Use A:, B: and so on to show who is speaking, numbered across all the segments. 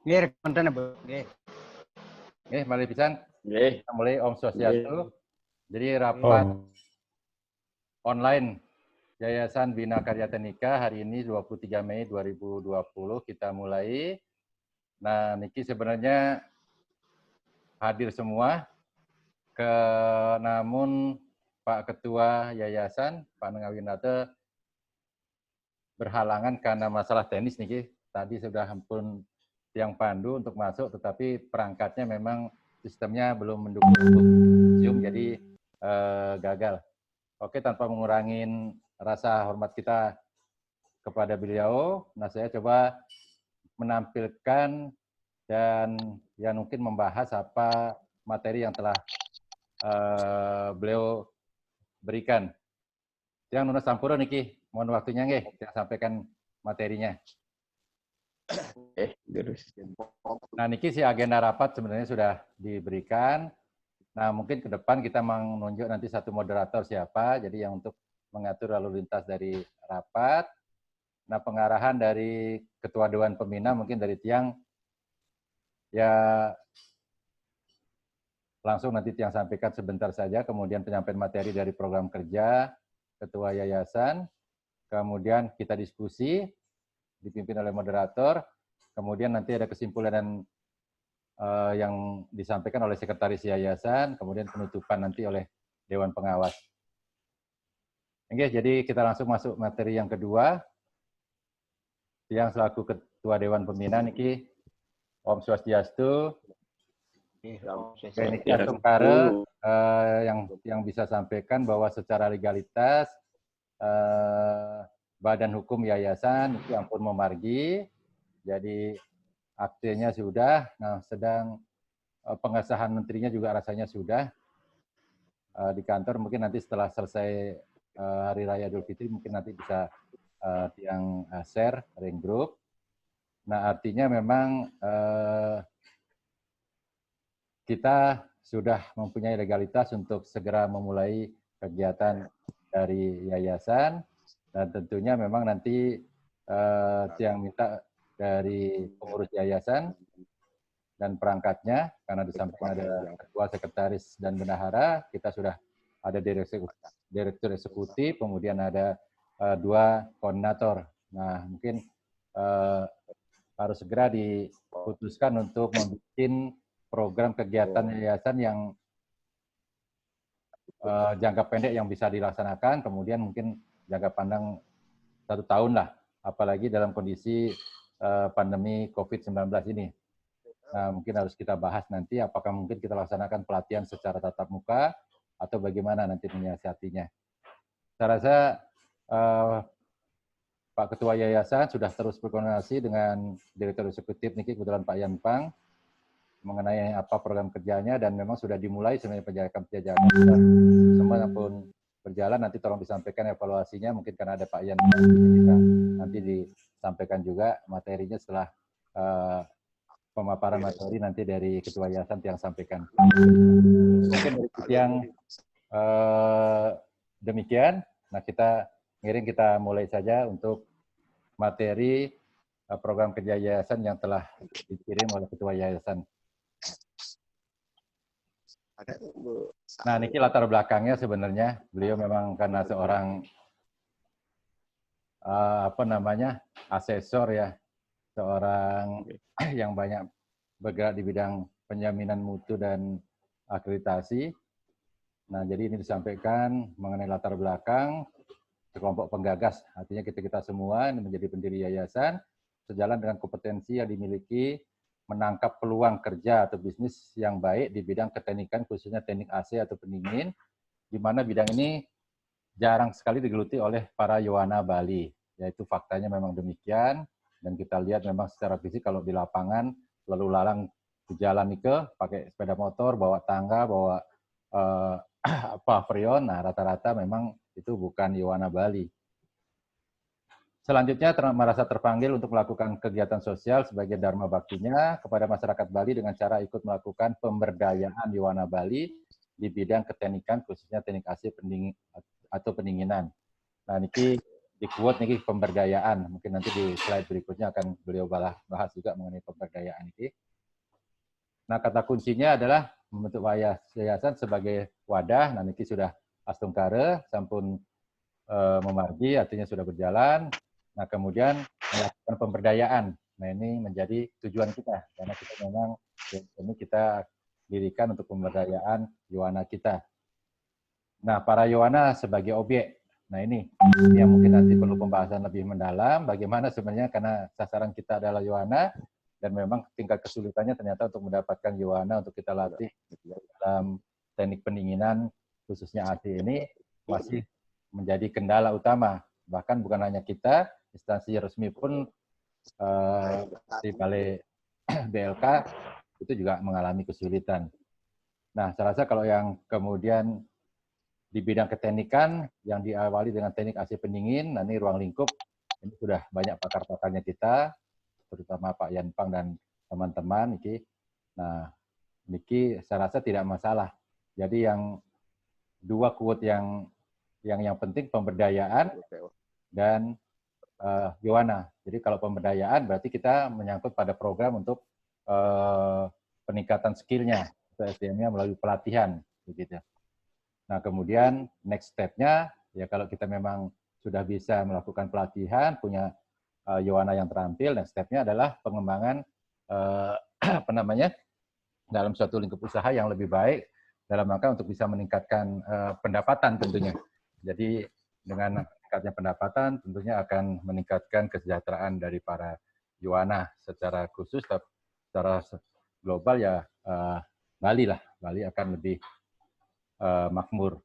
A: Nggih, konten Bu. Nggih.
B: Nggih, mari pisan.
C: Nggih.
B: Kita mulai Om Swastiastu. Jadi
C: Oh.
B: rapat online Yayasan Bina Karya Tengnika hari ini 23 Mei 2020 kita mulai. Nah, niki sebenarnya hadir semua namun Pak Ketua Yayasan, Pak Nengawinata berhalangan karena masalah teknis niki. Tadi sudah ampun tiang pandu untuk masuk, tetapi perangkatnya memang sistemnya belum mendukung untuk Zoom, jadi gagal. Oke, tanpa mengurangi rasa hormat kita kepada beliau, nah saya coba menampilkan dan ya mungkin membahas apa materi yang telah beliau berikan. Yang Nuna Sampuro niki, mohon waktunya nggih, saya sampaikan materinya. Nah, niki si agenda rapat sebenarnya sudah diberikan. Nah, mungkin ke depan kita menunjuk nanti satu moderator siapa, jadi yang untuk mengatur lalu lintas dari rapat. Nah, pengarahan dari Ketua Dewan Pembina mungkin dari Tiang, ya langsung nanti Tiang sampaikan sebentar saja, kemudian penyampaian materi dari program kerja Ketua Yayasan, kemudian kita diskusi, dipimpin oleh moderator, kemudian nanti ada kesimpulan dan yang disampaikan oleh Sekretaris Yayasan, kemudian penutupan nanti oleh Dewan Pengawas. Oke, jadi kita langsung masuk materi yang kedua. Yang selaku Ketua Dewan Pembina niki Om Swastiastu. Niki Atung Kare yang bisa sampaikan bahwa secara legalitas Badan Hukum Yayasan itu ampun memargi. Jadi aktenya sudah, nah sedang pengesahan menterinya juga rasanya sudah di kantor. Mungkin nanti setelah selesai Hari Raya Idul Fitri mungkin nanti bisa Tiang share ring group. Nah, artinya memang kita sudah mempunyai legalitas untuk segera memulai kegiatan dari yayasan, dan tentunya memang nanti Tiang minta dari pengurus yayasan dan perangkatnya, karena disampaikan ada ketua, sekretaris, dan bendahara, kita sudah ada direktur eksekutif, kemudian ada 2 koordinator. Nah, mungkin harus segera diputuskan untuk membuat program kegiatan yayasan yang jangka pendek yang bisa dilaksanakan, kemudian mungkin jangka pandang 1 tahun lah, apalagi dalam kondisi pandemi COVID-19 ini. Nah, mungkin harus kita bahas nanti apakah mungkin kita laksanakan pelatihan secara tatap muka atau bagaimana nanti menyiasatinya. Saya rasa Pak Ketua Yayasan sudah terus berkoordinasi dengan Direktur Eksekutif niki kebetulan Pak Yanpang mengenai apa program kerjanya, dan memang sudah dimulai sebenarnya penjajakan semua pun berjalan. Nanti tolong disampaikan evaluasinya, mungkin karena ada Pak Yanpang bisa nanti disampaikan juga materinya setelah pemaparan materi nanti dari Ketua Yayasan yang sampaikan. Mungkin dari yang demikian. Nah, kita mulai saja untuk materi program kerja yayasan yang telah dikirim oleh Ketua Yayasan. Nah, ini latar belakangnya sebenarnya beliau memang karena seorang asesor ya, seorang yang banyak bergerak di bidang penjaminan mutu dan akreditasi. Nah, jadi ini disampaikan mengenai latar belakang kelompok penggagas, artinya kita semua ini menjadi pendiri yayasan, sejalan dengan kompetensi yang dimiliki menangkap peluang kerja atau bisnis yang baik di bidang keteknikan, khususnya teknik AC atau pendingin, di mana bidang ini jarang sekali digeluti oleh para Yowana Bali. Yaitu faktanya memang demikian, dan kita lihat memang secara fisik kalau di lapangan lalu lalang di jalan itu pakai sepeda motor, bawa tangga, bawa pavilion, nah rata-rata memang itu bukan Yowana Bali. Selanjutnya merasa terpanggil untuk melakukan kegiatan sosial sebagai dharma baktinya kepada masyarakat Bali dengan cara ikut melakukan pemberdayaan Yowana Bali di bidang keteknikan, khususnya teknik AC pendingin atau pendinginan. Nah, niki di quote nih pemberdayaan. Mungkin nanti di slide berikutnya akan beliau bahas juga mengenai pemberdayaan ini. Nah, kata kuncinya adalah membentuk yayasan sebagai wadah. Nah, niki sudah astungkare, sampun memargi, artinya sudah berjalan. Nah, kemudian melakukan pemberdayaan. Nah, ini menjadi tujuan kita, karena kita memang ini kita dirikan untuk pemberdayaan Yohana kita. Nah, para Yohana sebagai objek. Nah, ini yang mungkin nanti perlu pembahasan lebih mendalam, bagaimana sebenarnya karena sasaran kita adalah Yohana, dan memang tingkat kesulitannya ternyata untuk mendapatkan Yohana untuk kita latih dalam teknik pendinginan, khususnya AC ini, masih menjadi kendala utama. Bahkan bukan hanya kita, instansi resmi pun di Balai BLK itu juga mengalami kesulitan. Nah, saya rasa kalau yang kemudian di bidang keteknikan yang diawali dengan teknik AC pendingin, nah ini ruang lingkup, ini sudah banyak pakar-pakarnya kita, terutama Pak Yanpang dan teman-teman. Nah, Niki saya rasa tidak masalah. Jadi yang dua quote yang penting pemberdayaan dan Yohana. Jadi kalau pemberdayaan berarti kita menyangkut pada program untuk peningkatan skillnya, SDM-nya melalui pelatihan, begitu. Nah, kemudian next step-nya, ya kalau kita memang sudah bisa melakukan pelatihan, punya Yohana yang terampil, next step-nya adalah pengembangan dalam suatu lingkup usaha yang lebih baik dalam rangka untuk bisa meningkatkan pendapatan tentunya. Jadi dengan meningkatnya pendapatan tentunya akan meningkatkan kesejahteraan dari para Yohana secara khusus, secara global ya Bali akan lebih makmur.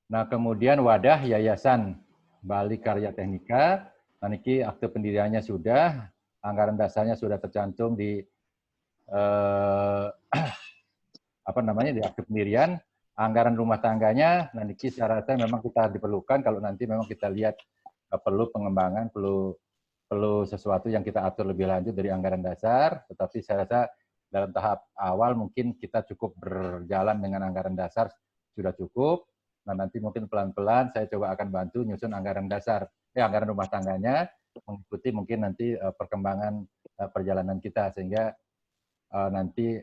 B: Nah, kemudian wadah Yayasan Bali Karya Teknika, nah niki akte pendiriannya sudah, anggaran dasarnya sudah tercantum di di akte pendirian, anggaran rumah tangganya, nah niki saya rasa memang kita diperlukan kalau nanti memang kita lihat perlu pengembangan, perlu sesuatu yang kita atur lebih lanjut dari anggaran dasar, tetapi saya rasa dalam tahap awal mungkin kita cukup berjalan dengan anggaran dasar sudah cukup. Nah, nanti mungkin pelan-pelan saya coba akan bantu nyusun anggaran dasar, anggaran rumah tangganya, mengikuti mungkin nanti perkembangan perjalanan kita, sehingga nanti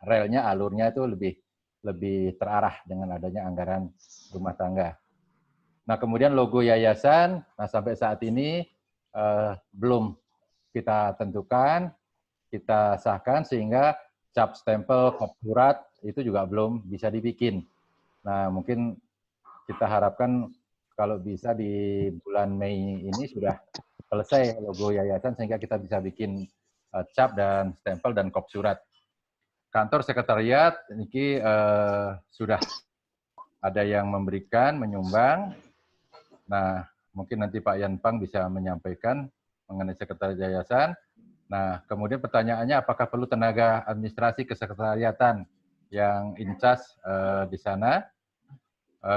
B: relnya, alurnya itu lebih terarah dengan adanya anggaran rumah tangga. Nah, kemudian logo yayasan, nah sampai saat ini belum kita tentukan, kita sahkan, sehingga cap stempel, kop surat itu juga belum bisa dibikin. Nah, mungkin kita harapkan kalau bisa di bulan Mei ini sudah selesai logo yayasan sehingga kita bisa bikin cap dan stempel dan kop surat. Kantor sekretariat ini sudah ada yang memberikan, menyumbang. Nah, mungkin nanti Pak Yanpang bisa menyampaikan mengenai sekretariat yayasan. Nah, kemudian pertanyaannya apakah perlu tenaga administrasi kesekretariatan yang in charge di sana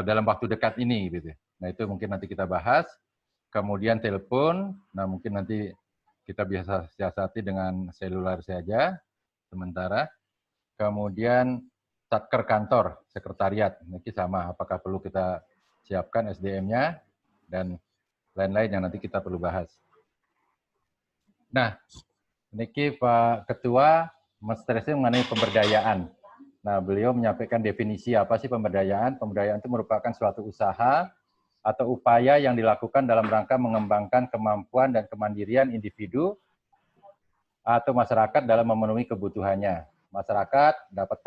B: dalam waktu dekat ini, gitu. Nah, itu mungkin nanti kita bahas. Kemudian telepon, nah mungkin nanti kita bisa siasati dengan seluler saja sementara. Kemudian satker kantor, sekretariat, ini sama, apakah perlu kita siapkan SDM-nya, dan lain-lain yang nanti kita perlu bahas. Nah, ini Pak Ketua men-stressing mengenai pemberdayaan. Nah, beliau menyampaikan definisi apa sih pemberdayaan. Pemberdayaan itu merupakan suatu usaha atau upaya yang dilakukan dalam rangka mengembangkan kemampuan dan kemandirian individu atau masyarakat dalam memenuhi kebutuhannya. Masyarakat dapat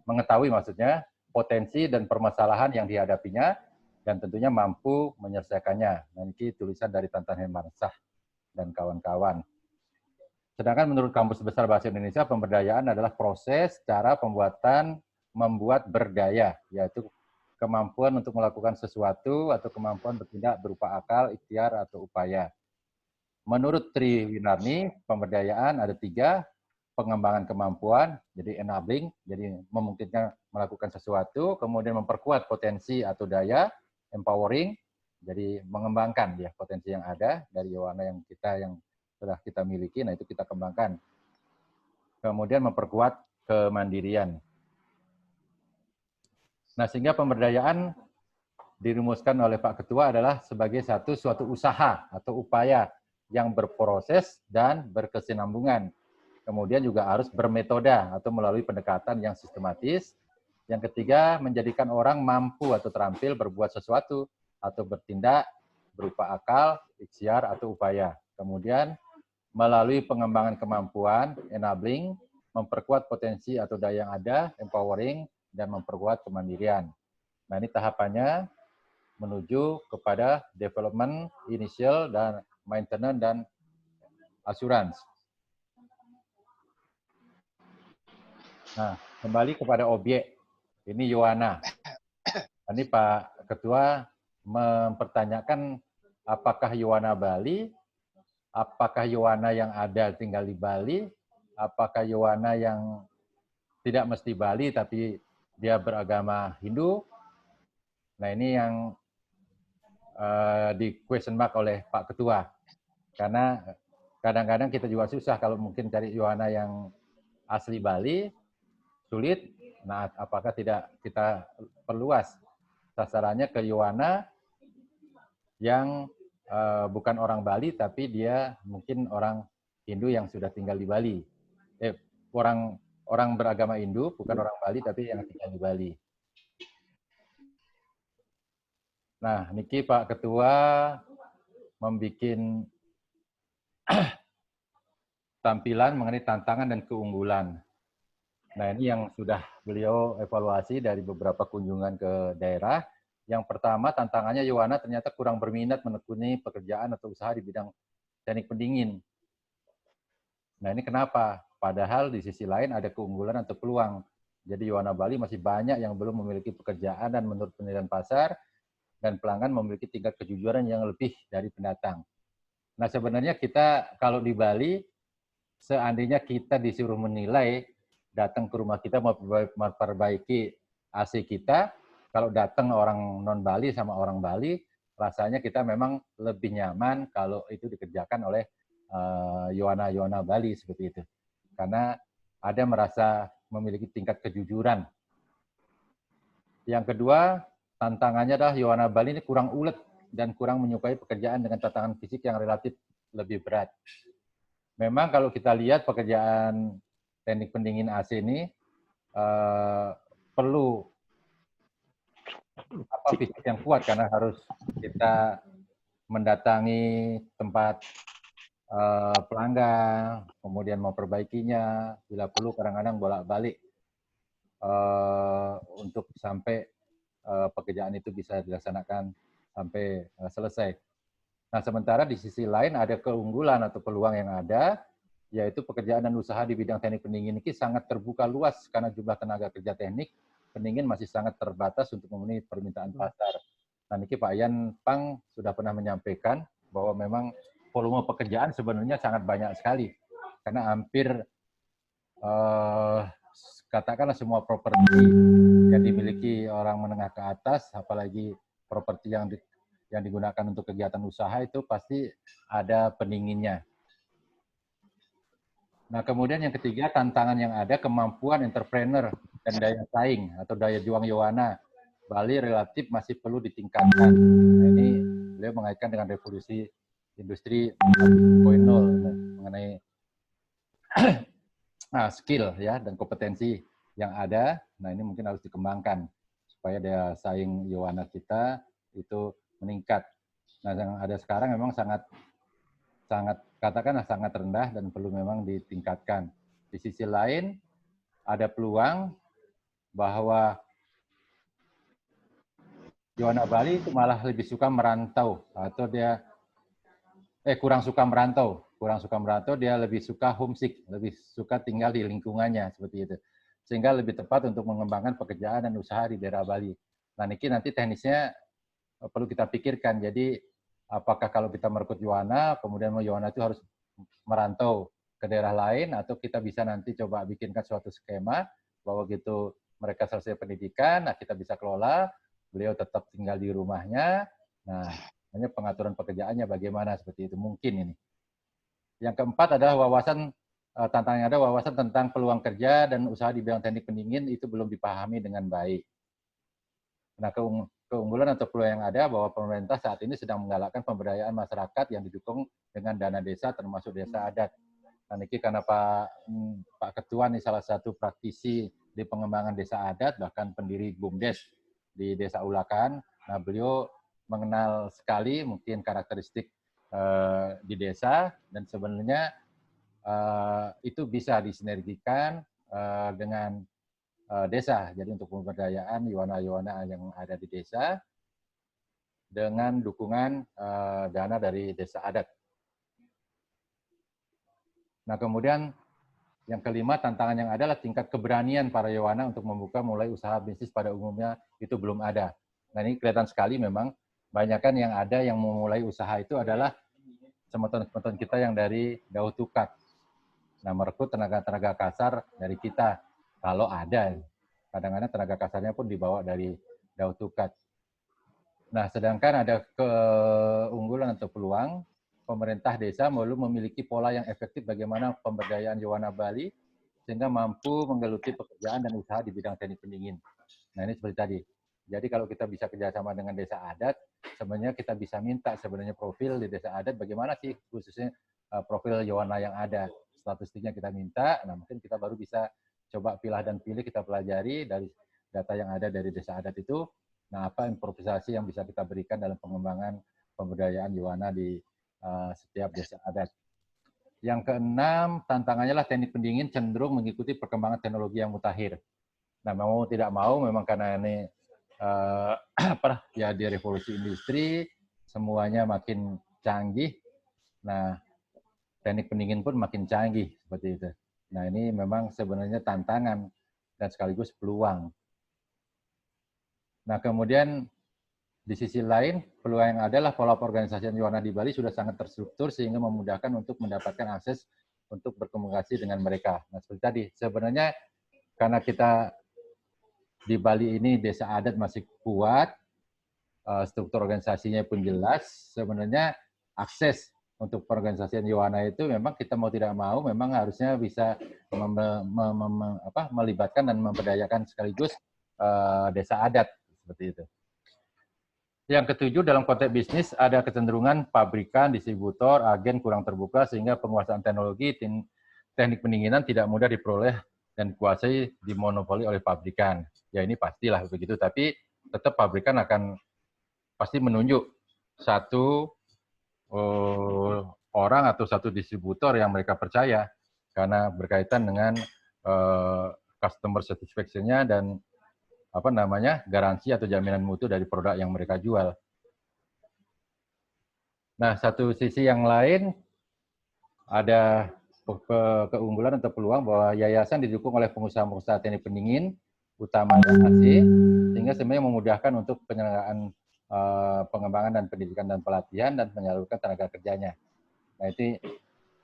B: mengetahui maksudnya, potensi dan permasalahan yang dihadapinya, dan tentunya mampu menyelesaikannya. Nah, ini tulisan dari Tantan Hemansah dan kawan-kawan. Sedangkan menurut Kamus Besar Bahasa Indonesia, pemberdayaan adalah proses cara membuat berdaya, yaitu kemampuan untuk melakukan sesuatu atau kemampuan bertindak berupa akal, ikhtiar, atau upaya. Menurut Tri Winarni, pemberdayaan ada 3, pengembangan kemampuan, jadi enabling, jadi memungkinkan melakukan sesuatu, kemudian memperkuat potensi atau daya, empowering, jadi mengembangkan ya potensi yang ada dari Yohana yang sudah kita miliki, nah itu kita kembangkan. Kemudian memperkuat kemandirian. Nah, sehingga pemberdayaan dirumuskan oleh Pak Ketua adalah sebagai suatu usaha atau upaya yang berproses dan berkesinambungan. Kemudian juga harus bermetoda atau melalui pendekatan yang sistematis. Yang ketiga, menjadikan orang mampu atau terampil berbuat sesuatu atau bertindak berupa akal, ikhtiar, atau upaya. Kemudian, melalui pengembangan kemampuan, enabling, memperkuat potensi atau daya yang ada, empowering, dan memperkuat kemandirian. Nah, ini tahapannya menuju kepada development, initial, dan maintenance, dan assurance. Nah, kembali kepada objek. Ini Yohana. Ini Pak Ketua mempertanyakan apakah Yohana Bali, apakah Yohana yang ada tinggal di Bali, apakah Yohana yang tidak mesti Bali tapi dia beragama Hindu. Nah, ini yang di question mark oleh Pak Ketua. Karena kadang-kadang kita juga susah kalau mungkin cari Yohana yang asli Bali, sulit. Nah, apakah tidak kita perluas sasarannya ke Yohana yang bukan orang Bali, tapi dia mungkin orang Hindu yang sudah tinggal di Bali. Orang beragama Hindu, bukan orang Bali, tapi yang tinggal di Bali. Nah, niki Pak Ketua membuat tampilan mengenai tantangan dan keunggulan. Nah, ini yang sudah beliau evaluasi dari beberapa kunjungan ke daerah. Yang pertama, tantangannya Yohana ternyata kurang berminat menekuni pekerjaan atau usaha di bidang teknik pendingin. Nah, ini kenapa? Padahal di sisi lain ada keunggulan atau peluang. Jadi Yohana Bali masih banyak yang belum memiliki pekerjaan dan menurut penilaian pasar, dan pelanggan memiliki tingkat kejujuran yang lebih dari pendatang. Nah, sebenarnya kita kalau di Bali, seandainya kita disuruh menilai, datang ke rumah kita memperbaiki AC kita, kalau datang orang non-Bali sama orang Bali, rasanya kita memang lebih nyaman kalau itu dikerjakan oleh Yohana Bali seperti itu. Karena ada merasa memiliki tingkat kejujuran. Yang kedua, tantangannya adalah Yohana Bali ini kurang ulet dan kurang menyukai pekerjaan dengan tantangan fisik yang relatif lebih berat. Memang kalau kita lihat pekerjaan teknik pendingin AC ini perlu fisik yang kuat karena harus kita mendatangi tempat pelanggan, kemudian memperbaikinya, bila perlu kadang-kadang bolak-balik untuk sampai pekerjaan itu bisa dilaksanakan sampai selesai. Nah, sementara di sisi lain ada keunggulan atau peluang yang ada, yaitu pekerjaan dan usaha di bidang teknik pendingin ini sangat terbuka luas karena jumlah tenaga kerja teknik pendingin masih sangat terbatas untuk memenuhi permintaan pasar. Nah, ini Pak Yan Pang sudah pernah menyampaikan bahwa memang volume pekerjaan sebenarnya sangat banyak sekali, karena hampir katakanlah semua properti yang dimiliki orang menengah ke atas, apalagi properti yang digunakan untuk kegiatan usaha itu pasti ada pendinginnya. Nah, kemudian yang ketiga, tantangan yang ada, kemampuan entrepreneur dan daya saing atau daya juang Yohana Bali relatif masih perlu ditingkatkan. Nah, ini beliau mengaitkan dengan revolusi industri 4.0 mengenai skill ya dan kompetensi yang ada. Nah, ini mungkin harus dikembangkan supaya daya saing Yohana kita itu meningkat. Nah, yang ada sekarang memang sangat katakanlah sangat rendah dan perlu memang ditingkatkan. Di sisi lain ada peluang bahwa Yohana Bali itu malah lebih suka merantau atau dia kurang suka merantau, dia lebih suka homesick, lebih suka tinggal di lingkungannya seperti itu. Sehingga lebih tepat untuk mengembangkan pekerjaan dan usaha di daerah Bali. Nah, niki nanti teknisnya perlu kita pikirkan. Jadi apakah kalau kita merekrut Yohana, kemudian Yohana itu harus merantau ke daerah lain, atau kita bisa nanti coba bikinkan suatu skema bahwa gitu mereka selesai pendidikan, nah kita bisa kelola, beliau tetap tinggal di rumahnya. Nah, hanya pengaturan pekerjaannya bagaimana seperti itu mungkin ini. Yang keempat adalah wawasan tantangannya ada wawasan tentang peluang kerja dan usaha di bidang teknik pendingin itu belum dipahami dengan baik. Nah, keunggulan atau peluang yang ada bahwa pemerintah saat ini sedang menggalakkan pemberdayaan masyarakat yang didukung dengan dana desa termasuk desa adat. Nah, ini karena Pak Ketua nih salah satu praktisi di pengembangan desa adat, bahkan pendiri BUMDes di Desa Ulakan. Nah, beliau mengenal sekali mungkin karakteristik di desa, dan sebenarnya itu bisa disinergikan dengan desa. Jadi untuk pemberdayaan Yuwana-Yuwana yang ada di desa dengan dukungan dana dari desa adat. Nah, kemudian yang kelima, tantangan yang adalah tingkat keberanian para Yuwana untuk membuka mulai usaha bisnis pada umumnya itu belum ada. Nah, ini kelihatan sekali memang banyakkan yang ada yang memulai usaha itu adalah semeton-semeton kita yang dari Daud Tukat. Nah, merekrut tenaga-tenaga kasar dari kita. Kalau ada, kadang-kadang tenaga kasarnya pun dibawa dari Daud Tukat. Nah, sedangkan ada keunggulan atau peluang, pemerintah desa perlu memiliki pola yang efektif bagaimana pemberdayaan Yuwana Bali sehingga mampu menggeluti pekerjaan dan usaha di bidang teknik pendingin. Nah, ini seperti tadi. Jadi kalau kita bisa kerjasama dengan desa adat, sebenarnya kita bisa minta sebenarnya profil di desa adat bagaimana sih khususnya profil Yuwana yang ada. Statistiknya kita minta, nah mungkin kita baru bisa coba pilah dan pilih, kita pelajari dari data yang ada dari desa adat itu. Nah, apa improvisasi yang bisa kita berikan dalam pengembangan pemberdayaan Yuwana di setiap desa adat. Yang keenam, tantangannya lah teknik pendingin cenderung mengikuti perkembangan teknologi yang mutakhir. Nah, mau tidak mau, memang karena ini ya di revolusi industri, semuanya makin canggih. Nah, teknik pendingin pun makin canggih seperti itu. Nah, ini memang sebenarnya tantangan dan sekaligus peluang. Nah, kemudian di sisi lain, peluang yang adalah pola organisasi Yuwana di Bali sudah sangat terstruktur sehingga memudahkan untuk mendapatkan akses untuk berkomunikasi dengan mereka. Nah, seperti tadi, sebenarnya karena kita di Bali ini desa adat masih kuat, struktur organisasinya pun jelas, sebenarnya akses untuk perorganisasian Yuwana itu memang kita mau tidak mau memang harusnya bisa melibatkan dan memberdayakan sekaligus desa adat seperti itu. Yang ketujuh, dalam konteks bisnis ada kecenderungan pabrikan, distributor, agen kurang terbuka sehingga penguasaan teknologi teknik pendinginan tidak mudah diperoleh dan dikuasai dimonopoli oleh pabrikan. Ya ini pastilah begitu, tapi tetap pabrikan akan pasti menunjuk satu orang atau satu distributor yang mereka percaya karena berkaitan dengan customer satisfaction-nya dan garansi atau jaminan mutu dari produk yang mereka jual. Nah, satu sisi yang lain ada keunggulan atau peluang bahwa yayasan didukung oleh pengusaha-pengusaha teknik pendingin utamanya AC, sehingga sebenarnya memudahkan untuk penyelenggaraan pengembangan dan pendidikan dan pelatihan dan menyalurkan tenaga kerjanya. Nah, itu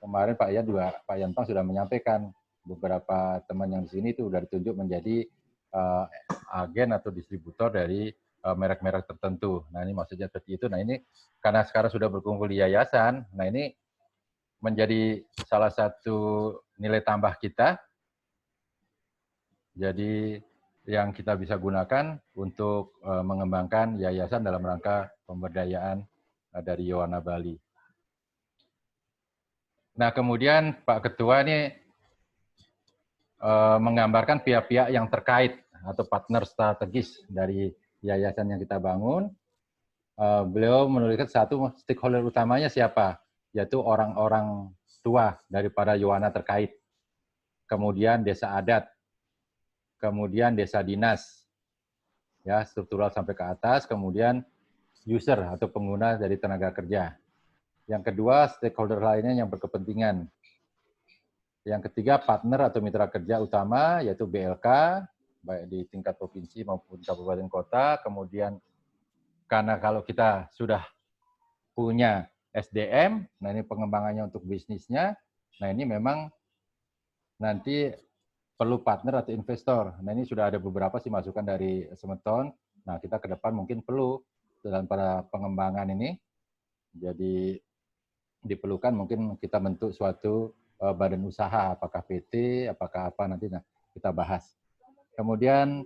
B: kemarin Pak Yantong sudah menyampaikan beberapa teman yang di sini itu sudah ditunjuk menjadi agen atau distributor dari merek-merek tertentu. Nah, ini maksudnya seperti itu. Nah, ini karena sekarang sudah berkumpul di yayasan, nah ini menjadi salah satu nilai tambah kita. Jadi yang kita bisa gunakan untuk mengembangkan yayasan dalam rangka pemberdayaan dari Yuwana Bali. Nah, kemudian Pak Ketua ini menggambarkan pihak-pihak yang terkait atau partner strategis dari yayasan yang kita bangun. Beliau menuliskan satu stakeholder utamanya siapa, yaitu orang-orang tua daripada Yuwana terkait. Kemudian desa adat, kemudian desa dinas, ya struktural sampai ke atas, kemudian user atau pengguna dari tenaga kerja. Yang kedua, stakeholder lainnya yang berkepentingan. Yang ketiga, partner atau mitra kerja utama, yaitu BLK, baik di tingkat provinsi maupun kabupaten kota. Kemudian, karena kalau kita sudah punya SDM, nah ini pengembangannya untuk bisnisnya, nah ini memang nanti perlu partner atau investor. Nah ini sudah ada beberapa sih masukan dari Semeton. Nah kita ke depan mungkin perlu dalam para pengembangan ini, jadi diperlukan mungkin kita bentuk suatu badan usaha, apakah PT, apakah apa nanti kita bahas. Kemudian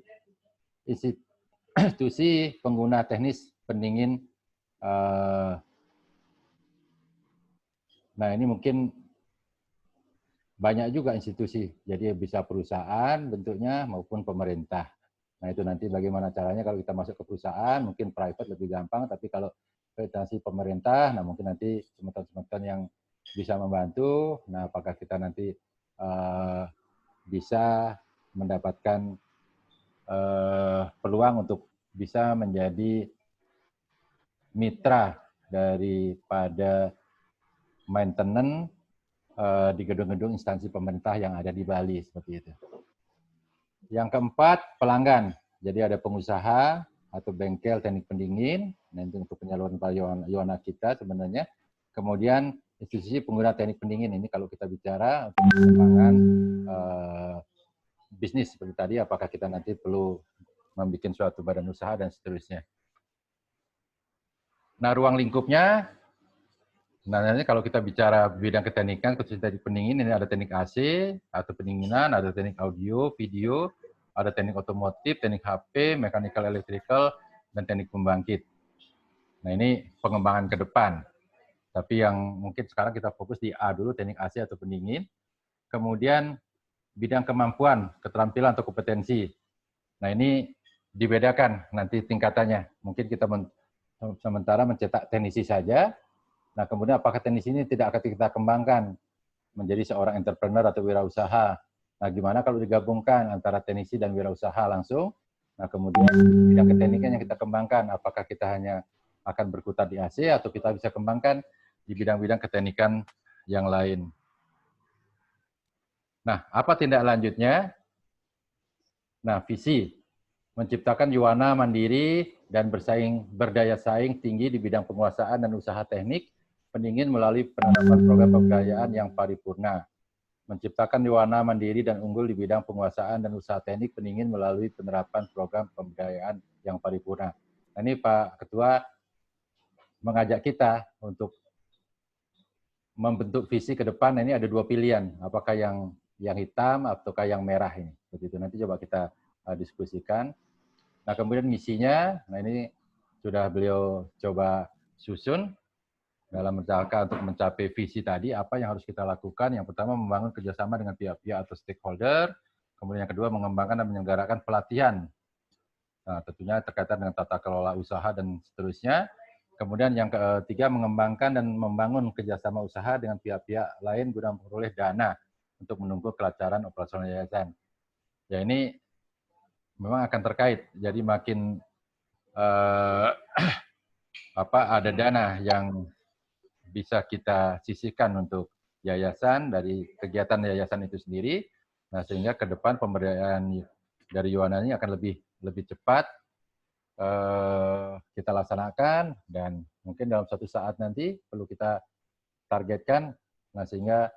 B: institusi pengguna teknis pendingin. Nah, ini mungkin banyak juga institusi, jadi bisa perusahaan bentuknya maupun pemerintah. Nah, itu nanti bagaimana caranya kalau kita masuk ke perusahaan, mungkin private lebih gampang, tapi kalau instansi pemerintah, nah mungkin nanti teman-teman yang bisa membantu, nah apakah kita nanti bisa mendapatkan peluang untuk bisa menjadi mitra daripada maintenance di gedung-gedung instansi pemerintah yang ada di Bali, seperti itu. Yang keempat, pelanggan. Jadi ada pengusaha atau bengkel teknik pendingin, nanti untuk penyaluran Yuwana kita sebenarnya. Kemudian institusi pengguna teknik pendingin, ini kalau kita bicara untuk pengembangan bisnis seperti tadi, apakah kita nanti perlu membuat suatu badan usaha dan seterusnya. Nah, ruang lingkupnya, nah nanti kalau kita bicara bidang keteknikan, khususnya teknik pendingin, ini ada teknik AC atau pendinginan, ada teknik audio, video, ada teknik otomotif, teknik HP, mechanical electrical, dan teknik pembangkit. Nah, ini pengembangan ke depan. Tapi yang mungkin sekarang kita fokus di A dulu, teknik AC atau pendingin. Kemudian bidang kemampuan, keterampilan atau kompetensi. Nah, ini dibedakan nanti tingkatannya. Mungkin kita sementara mencetak teknisi saja. Nah, kemudian apakah teknisi ini tidak akan kita kembangkan menjadi seorang entrepreneur atau wirausaha. Nah, gimana kalau digabungkan antara teknisi dan wirausaha langsung? Nah, kemudian bidang keteknikan yang kita kembangkan, apakah kita hanya akan berkutat di AC atau kita bisa kembangkan di bidang-bidang keteknikan yang lain. Nah, apa tindak lanjutnya? Nah, visi menciptakan Yuwana mandiri dan berdaya saing tinggi di bidang penguasaan dan usaha teknik pendingin melalui penerapan program pemberdayaan yang paripurna. Menciptakan Yuwana mandiri dan unggul di bidang penguasaan dan usaha teknik pendingin melalui penerapan program pemberdayaan yang paripurna. Nah, ini Pak Ketua mengajak kita untuk membentuk visi ke depan. Ini ada dua pilihan, apakah yang hitam ataukah yang merah ini. Begitu, nanti coba kita diskusikan. Nah, kemudian misinya, nah ini sudah beliau coba susun dalam rangka untuk mencapai visi tadi, apa yang harus kita lakukan. Yang pertama, membangun kerjasama dengan pihak-pihak atau stakeholder. Kemudian yang kedua, mengembangkan dan menyelenggarakan pelatihan. Nah, tentunya terkaitan dengan tata kelola usaha dan seterusnya. Kemudian yang ketiga, mengembangkan dan membangun kerjasama usaha dengan pihak-pihak lain guna memperoleh dana untuk menunggu kelancaran operasional yayasan. Ya, ini memang akan terkait. Jadi makin ada dana yang bisa kita sisihkan untuk yayasan dari kegiatan yayasan itu sendiri. Nah, sehingga ke depan pemberdayaan dari Yuwana ini akan lebih cepat kita laksanakan, dan mungkin dalam suatu saat nanti perlu kita targetkan, nah sehingga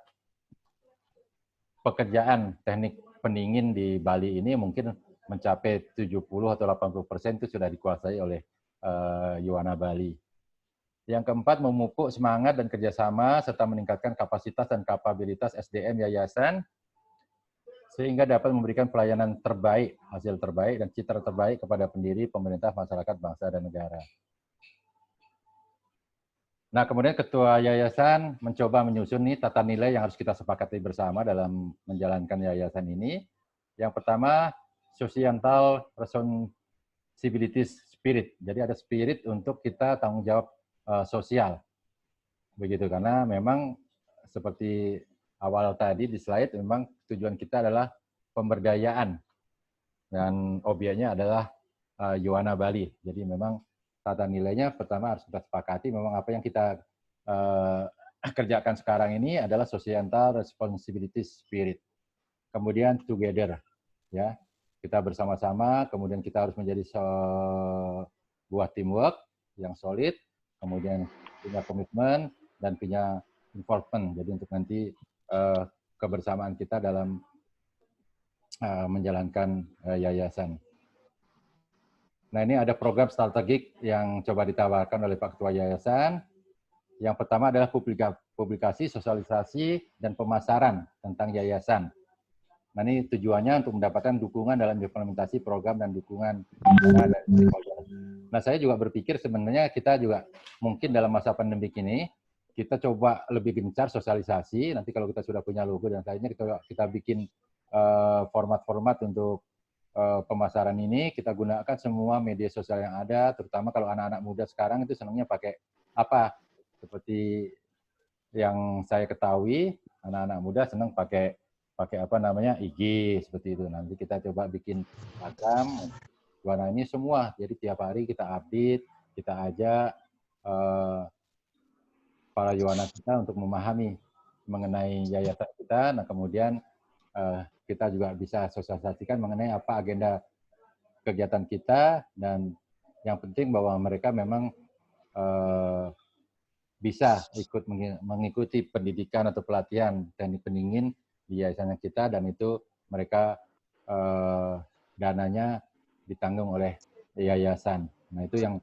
B: pekerjaan teknik pendingin di Bali ini mungkin mencapai 70 atau 80% itu sudah dikuasai oleh Yuwana Bali. Yang keempat, memupuk semangat dan kerjasama serta meningkatkan kapasitas dan kapabilitas SDM yayasan sehingga dapat memberikan pelayanan terbaik, hasil terbaik, dan citra terbaik kepada pendiri, pemerintah, masyarakat, bangsa, dan negara. Nah, kemudian Ketua Yayasan mencoba menyusun nih tata nilai yang harus kita sepakati bersama dalam menjalankan yayasan ini. Yang pertama, societal responsibility spirit. Jadi ada spirit untuk kita tanggung jawab sosial. Begitu, karena memang seperti awal tadi di slide, memang tujuan kita adalah pemberdayaan dan objeknya adalah Yuwana Bali. Jadi memang tata nilainya pertama harus kita sepakati, memang apa yang kita kerjakan sekarang ini adalah societal responsibility spirit. Kemudian together, ya, kita bersama-sama. Kemudian kita harus menjadi sebuah teamwork yang solid. Kemudian punya komitmen dan punya involvement. Jadi untuk nanti kebersamaan kita dalam menjalankan yayasan. Nah, ini ada program strategik yang coba ditawarkan oleh Pak Ketua Yayasan. Yang pertama adalah publikasi, sosialisasi, dan pemasaran tentang yayasan. Nah, ini tujuannya untuk mendapatkan dukungan dalam implementasi program dan dukungan dari stakeholder. Nah, saya juga berpikir sebenarnya kita juga mungkin dalam masa pandemi ini, kita coba lebih gencar sosialisasi. Nanti kalau kita sudah punya logo dan lainnya, kita bikin format-format untuk pemasaran ini. Kita gunakan semua media sosial yang ada, terutama kalau anak-anak muda sekarang itu senangnya pakai apa? Seperti yang saya ketahui, anak-anak muda senang pakai apa namanya IG seperti itu. Nanti kita coba bikin Instagram warna ini semua. Jadi tiap hari kita update, kita ajak para Yohana kita untuk memahami mengenai yayasan kita. Nah, kemudian kita juga bisa sosialisasikan mengenai apa agenda kegiatan kita, dan yang penting bahwa mereka memang bisa ikut mengikuti pendidikan atau pelatihan teknik pendingin di yayasan kita, dan itu mereka dananya ditanggung oleh yayasan. Nah, itu yang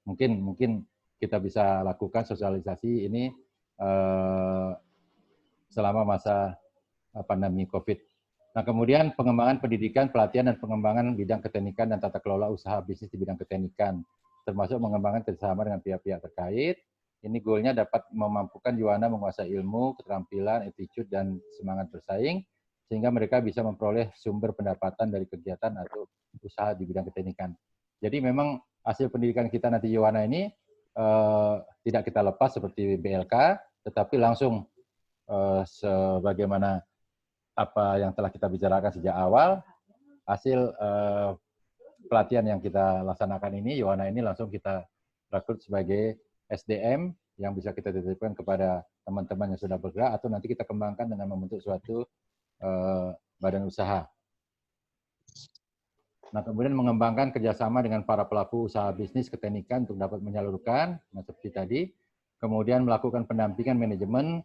B: mungkin kita bisa lakukan sosialisasi ini selama masa pandemi COVID. Nah, kemudian pengembangan pendidikan, pelatihan, dan pengembangan bidang keteknikan dan tata kelola usaha bisnis di bidang keteknikan, termasuk mengembangkan kerjasama dengan pihak-pihak terkait. Ini goalnya dapat memampukan Yohana menguasai ilmu, keterampilan, attitude, dan semangat bersaing, sehingga mereka bisa memperoleh sumber pendapatan dari kegiatan atau usaha di bidang keteknikan. Jadi memang hasil pendidikan kita nanti Yohana ini tidak kita lepas seperti BLK, tetapi langsung sebagaimana apa yang telah kita bicarakan sejak awal, hasil pelatihan yang kita laksanakan ini, Yohana ini langsung kita rekrut sebagai SDM yang bisa kita titipkan kepada teman-teman yang sudah bergerak, atau nanti kita kembangkan dengan membentuk suatu badan usaha. Nah, kemudian mengembangkan kerjasama dengan para pelaku usaha bisnis keteknikan untuk dapat menyalurkan, nah seperti tadi, kemudian melakukan pendampingan manajemen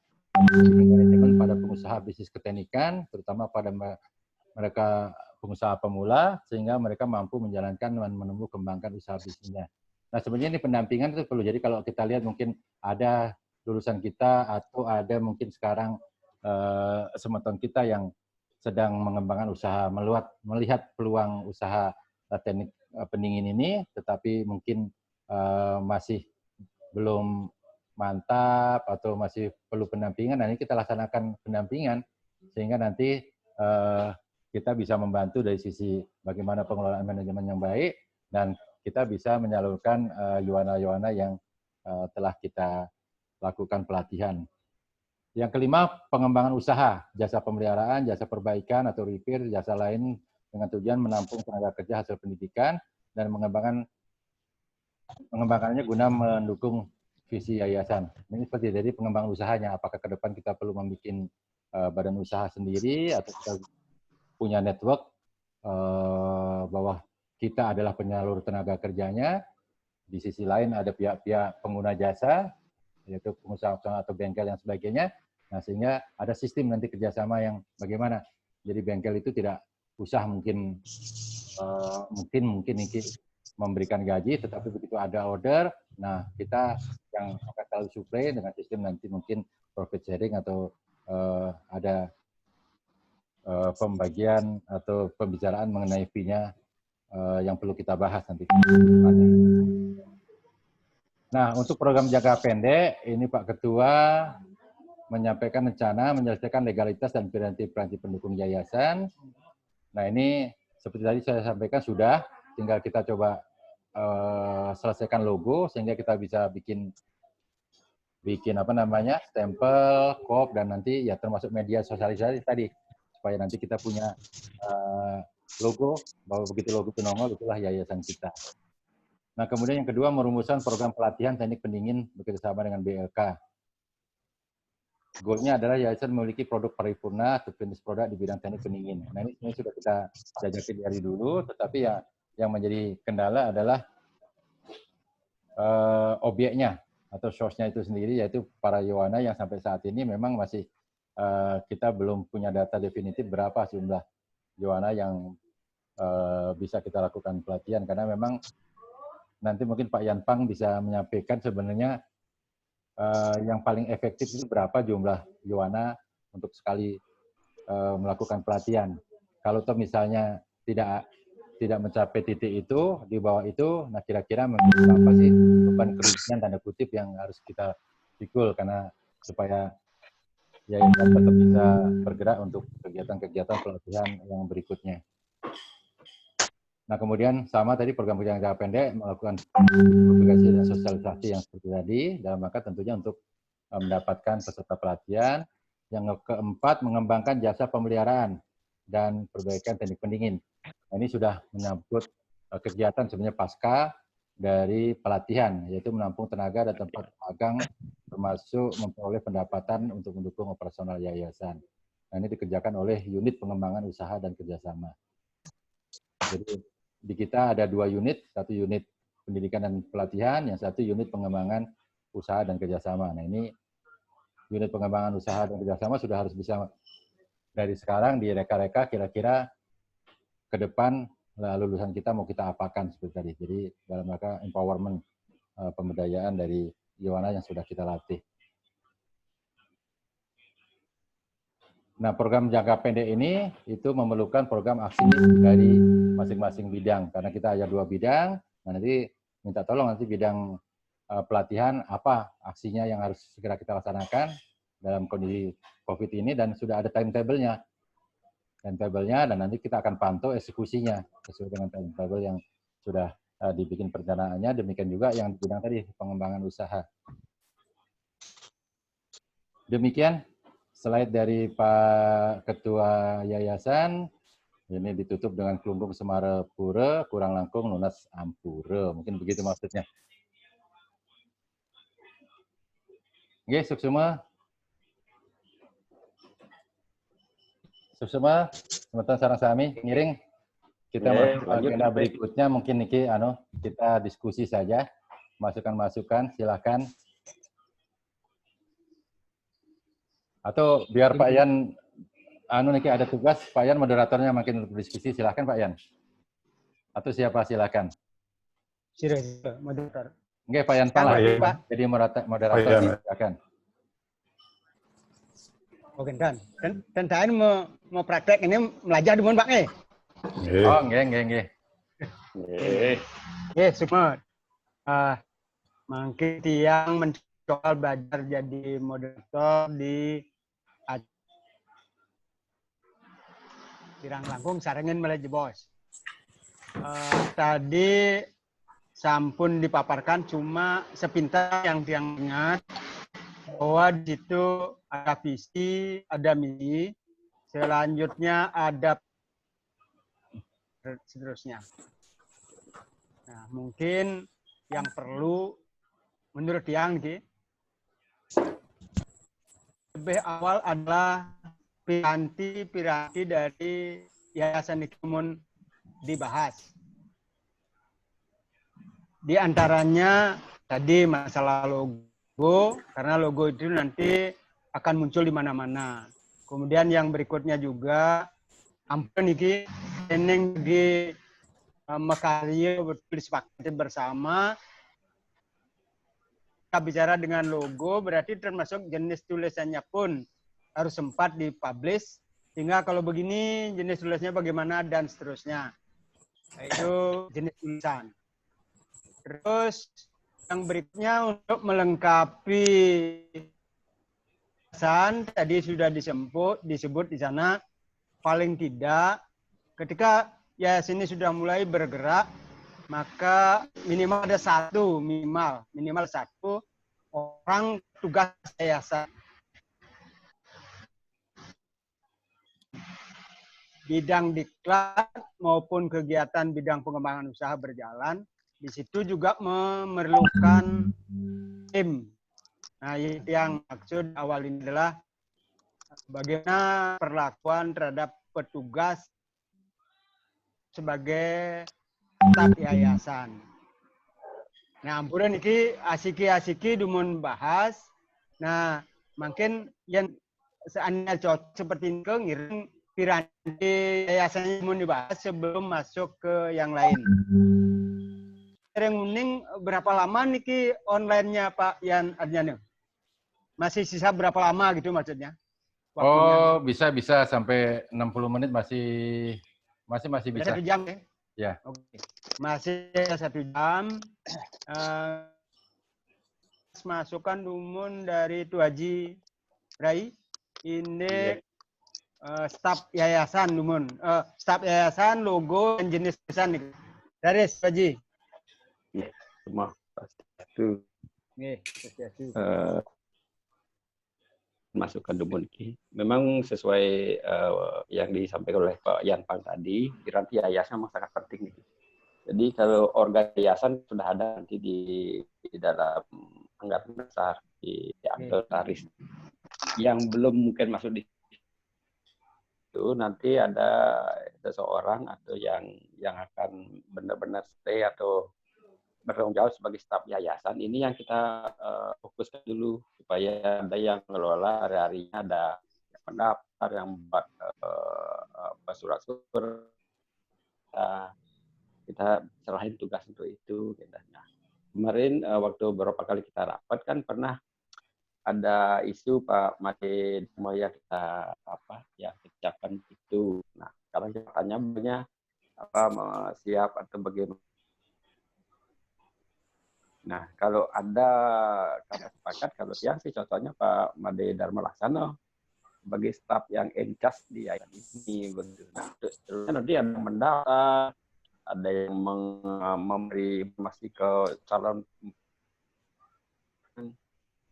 B: pada pengusaha bisnis keteknikan, terutama pada mereka pengusaha pemula, sehingga mereka mampu menjalankan dan menumbuh kembangkan usaha bisnisnya. Nah, sebenarnya ini pendampingan itu perlu. Jadi kalau kita lihat mungkin ada lulusan kita atau ada mungkin sekarang semeton kita yang sedang mengembangkan usaha, melihat peluang usaha teknik pendingin ini, tetapi mungkin masih belum mantap atau masih perlu pendampingan. Nah, ini kita laksanakan pendampingan sehingga nanti kita bisa membantu dari sisi bagaimana pengelolaan manajemen yang baik, dan kita bisa menyalurkan Yohana-Yohana yang telah kita lakukan pelatihan. Yang kelima, pengembangan usaha, jasa pemeliharaan, jasa perbaikan atau repair, jasa lain dengan tujuan menampung tenaga kerja hasil pendidikan dan mengembangkannya guna mendukung visi yayasan. Ini seperti jadi pengembangan usahanya. Apakah ke depan kita perlu membuat badan usaha sendiri atau kita punya network bahwa kita adalah penyalur tenaga kerjanya. Di sisi lain ada pihak-pihak pengguna jasa, yaitu pengusaha atau bengkel yang sebagainya. Nah, sehingga ada sistem nanti kerjasama yang bagaimana. Jadi bengkel itu tidak usah mungkin memberikan gaji, tetapi begitu ada order, nah kita yang akan selalu suplai dengan sistem nanti mungkin profit sharing atau ada pembagian atau pembicaraan mengenai fee-nya yang perlu kita bahas nanti. Nah, untuk program jangka pendek, ini Pak Ketua menyampaikan rencana menyelesaikan legalitas dan prinsip pendukung yayasan. Nah, ini seperti tadi saya sampaikan sudah, tinggal kita coba selesaikan logo sehingga kita bisa bikin apa namanya stempel, kop, dan nanti ya termasuk media sosialisasi tadi supaya nanti kita punya logo, bahwa begitu logo itu nongol itulah yayasan kita. Nah, kemudian yang kedua merumuskan program pelatihan teknik pendingin bekerjasama dengan BLK. Goalnya adalah yayasan memiliki produk paripurna atau finish produk di bidang teknik pendingin. Nah, ini sudah kita jajaki dari dulu, tetapi ya yang menjadi kendala adalah objeknya atau source-nya itu sendiri, yaitu para Yohana yang sampai saat ini memang masih kita belum punya data definitif berapa jumlah Yohana yang bisa kita lakukan pelatihan, karena memang nanti mungkin Pak Yanpang bisa menyampaikan sebenarnya yang paling efektif itu berapa jumlah Yohana untuk sekali melakukan pelatihan. Kalau toh misalnya tidak mencapai titik itu, di bawah itu, nah kira-kira apa sih beban kerugian tanda kutip yang harus kita pikul karena supaya yayasan tetap bisa bergerak untuk kegiatan-kegiatan pelatihan yang berikutnya. Nah, kemudian sama tadi program jangka pendek melakukan publikasi dan sosialisasi yang seperti tadi, dalam rangka tentunya untuk mendapatkan peserta pelatihan. Yang keempat, mengembangkan jasa pemeliharaan dan perbaikan teknik pendingin. Nah, ini sudah menyangkut kegiatan sebenarnya pasca dari pelatihan, yaitu menampung tenaga dan tempat magang, termasuk memperoleh pendapatan untuk mendukung operasional yayasan. Nah, ini dikerjakan oleh unit pengembangan usaha dan kerjasama. Jadi di kita ada 2 unit, satu unit pendidikan dan pelatihan, yang satu unit pengembangan usaha dan kerjasama. Nah, ini unit pengembangan usaha dan kerjasama sudah harus bisa dari sekarang direka-reka kira-kira ke depan lulusan kita mau kita apakan seperti tadi. Jadi dalam rangka empowerment pemberdayaan dari Yohana yang sudah kita latih. Nah, program jangka pendek ini itu memerlukan program aksi dari masing-masing bidang. Karena kita ada 2 bidang, nah nanti minta tolong nanti bidang pelatihan apa aksinya yang harus segera kita laksanakan dalam kondisi COVID ini, dan sudah ada timetable-nya. Timetable-nya, dan nanti kita akan pantau eksekusinya sesuai dengan timetable yang sudah dibikin perencanaannya. Demikian juga yang di bidang tadi, pengembangan usaha. Demikian slide dari Pak Ketua Yayasan. Ini ditutup dengan Klumpung Semara Pura, kurang langkung lunas ampura. Mungkin begitu maksudnya. Oke, Suksuma. Suksuma, sementara sarang sami, ngiring. Kita masuk agenda berikutnya, mungkin Niki, kita diskusi saja. Masukan-masukan, silakan. Atau biar Pak Yan, Niki ada tugas, Pak Yan moderatornya makin untuk diskusi, silakan Pak Yan. Atau siapa, silakan.
A: Moderator.
B: Oke, Pak Yan Pala, jadi moderator, silakan.
A: Oke, dan saya mau praktek ini belajar dulu, Pak.
B: Oh, nggih.
A: Semua. Mungkin yang mencoba belajar jadi moderator di Pirang Langkung, sarengin melaju bos. Tadi sampun dipaparkan cuma sepintas yang ingat bahwa di situ ada visi, ada misi, selanjutnya ada seterusnya. Nah, mungkin yang perlu menurut yang lebih awal adalah piranti dari Yayasan Ikimun dibahas. Di antaranya tadi masalah logo, karena logo itu nanti akan muncul di mana-mana. Kemudian yang berikutnya juga, ampun iki, ini di Mekarya disepakati bersama. Kita bicara dengan logo, berarti termasuk jenis tulisannya pun harus sempat dipublish, sehingga kalau begini jenis tulisnya bagaimana dan seterusnya. Itu jenis tulisan. Terus yang berikutnya untuk melengkapi tadi sudah disebut di sana, paling tidak ketika yayasan ini sudah mulai bergerak, maka minimal ada minimal satu orang tugas yayasan. Bidang diklat maupun kegiatan bidang pengembangan usaha berjalan, di situ juga memerlukan tim. Nah, yang maksud awal ini adalah bagaimana perlakuan terhadap petugas sebagai staf yayasan. Nah, ampunan ini asiki-asiki dumun bahas. Nah, mungkin yang seandainya cocok seperti ini ngiring piranti yayasan mun dibahas sebelum masuk ke yang lain. Yang uning berapa lama niki online-nya Pak Yan Adnyane? Masih sisa berapa lama gitu maksudnya? waktunya?
B: Oh, bisa sampai 60 menit masih bisa.
A: 1 jam ya?
B: Ya.
A: Oke. Masih 1 jam. Masukkan dumun dari Tu Haji Rai. Ini staf yayasan dumun. Staf yayasan, logo, dan jenis tulisan nih. Dari Haji.
C: Ya, semua itu masukkan dumun ini. Memang sesuai yang disampaikan oleh Pak Yan Pang tadi, piranti yayasan memang sangat penting. Jadi kalau organ yayasan sudah ada nanti di dalam anggaran besar di aktoraris. Yang belum mungkin masuk di itu nanti ada seseorang atau yang akan benar-benar stay atau bertanggung jawab sebagai staf yayasan. Ini yang kita fokuskan dulu supaya ada yang mengelola hari-harinya, ada yang mendaftar, yang membuat surat-surat. Kita serahin tugas untuk itu. Nah, kemarin waktu beberapa kali kita rapat kan pernah ada isu Pak Made Moya kita kecapkan itu. Nah, sekarang kita tanya siap atau bagaimana. Nah, kalau ada kata sepakat, kalau siang sih contohnya Pak Made Dharma Laksana sebagai staf yang encas di yayasan ini. Nah, terus nanti ada yang mendaftar, ada yang memberi informasi ke calon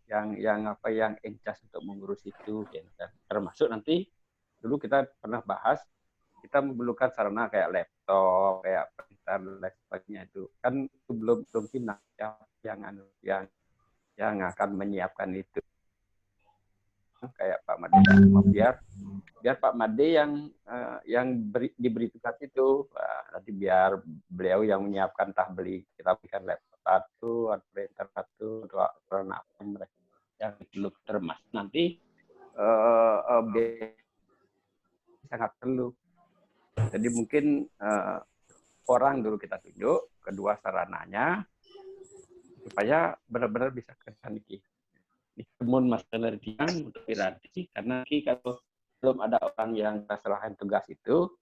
C: yang encas untuk mengurus itu. Termasuk nanti dulu kita pernah bahas kita memerlukan sarana kayak laptop, kayak printer dan lain sebagainya itu kan itu belum final yang akan menyiapkan itu kayak Pak Made biar Pak Made yang diberi tugas itu nanti biar beliau yang menyiapkan kita berikan laptop satu, printer satu, atau sarana mereka yang perlu termasuk nanti sangat perlu. Jadi mungkin orang dulu kita tunjuk, kedua sarananya, supaya benar-benar bisa kerja niki. Namun masalah yang untuk piranti, karena kalau belum ada orang yang terserahkan tugas itu,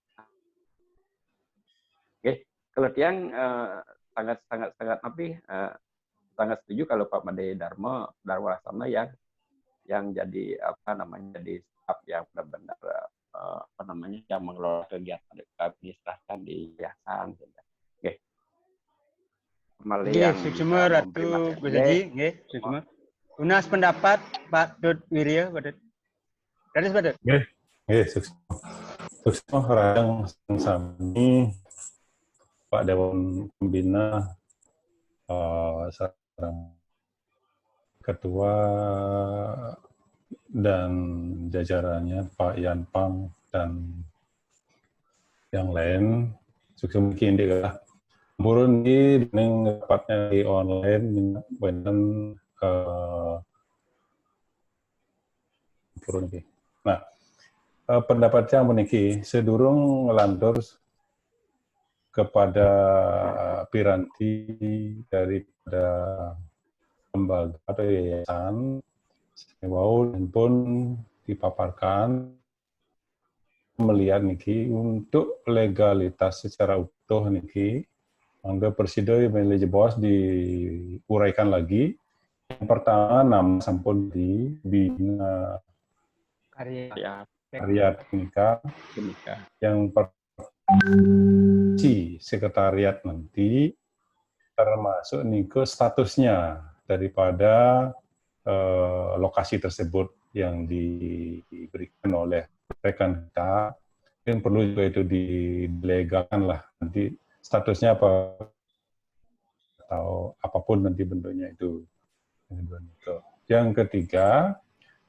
C: kalau tiang sangat setuju kalau Pak Made Dharma Laksana yang jadi jadi staf yang benar-benar yang mengelola kegiatan administrasi di yayasan. Oke.
A: Nggih, suksma Ratu Gus Haji, nggih, suksma. Unas pendapat Pak Dut Wirya, Pak Dut. Dari Pak Dut.
D: Nggih, suksma harang sami Pak Dewan Pembina sareng Ketua dan jajarannya Pak Yan Pang dan yang lain sukses mungkin dia burun di dapatnya di online benar burun di. Nah, pendapatnya meniki sedurung ngelantur kepada piranti daripada lembaga atau yayasan mau pun dipaparkan melihat niki untuk legalitas secara utuh niki mangga Presido Manajer Bos diuraikan lagi. Yang pertama nama sampun di Bina Karya Teknika yang si sekretariat nanti termasuk niko statusnya daripada lokasi tersebut yang diberikan oleh rekan kita yang perlu juga itu dilegalkan lah nanti statusnya apa atau apapun nanti bentuknya itu. Yang ketiga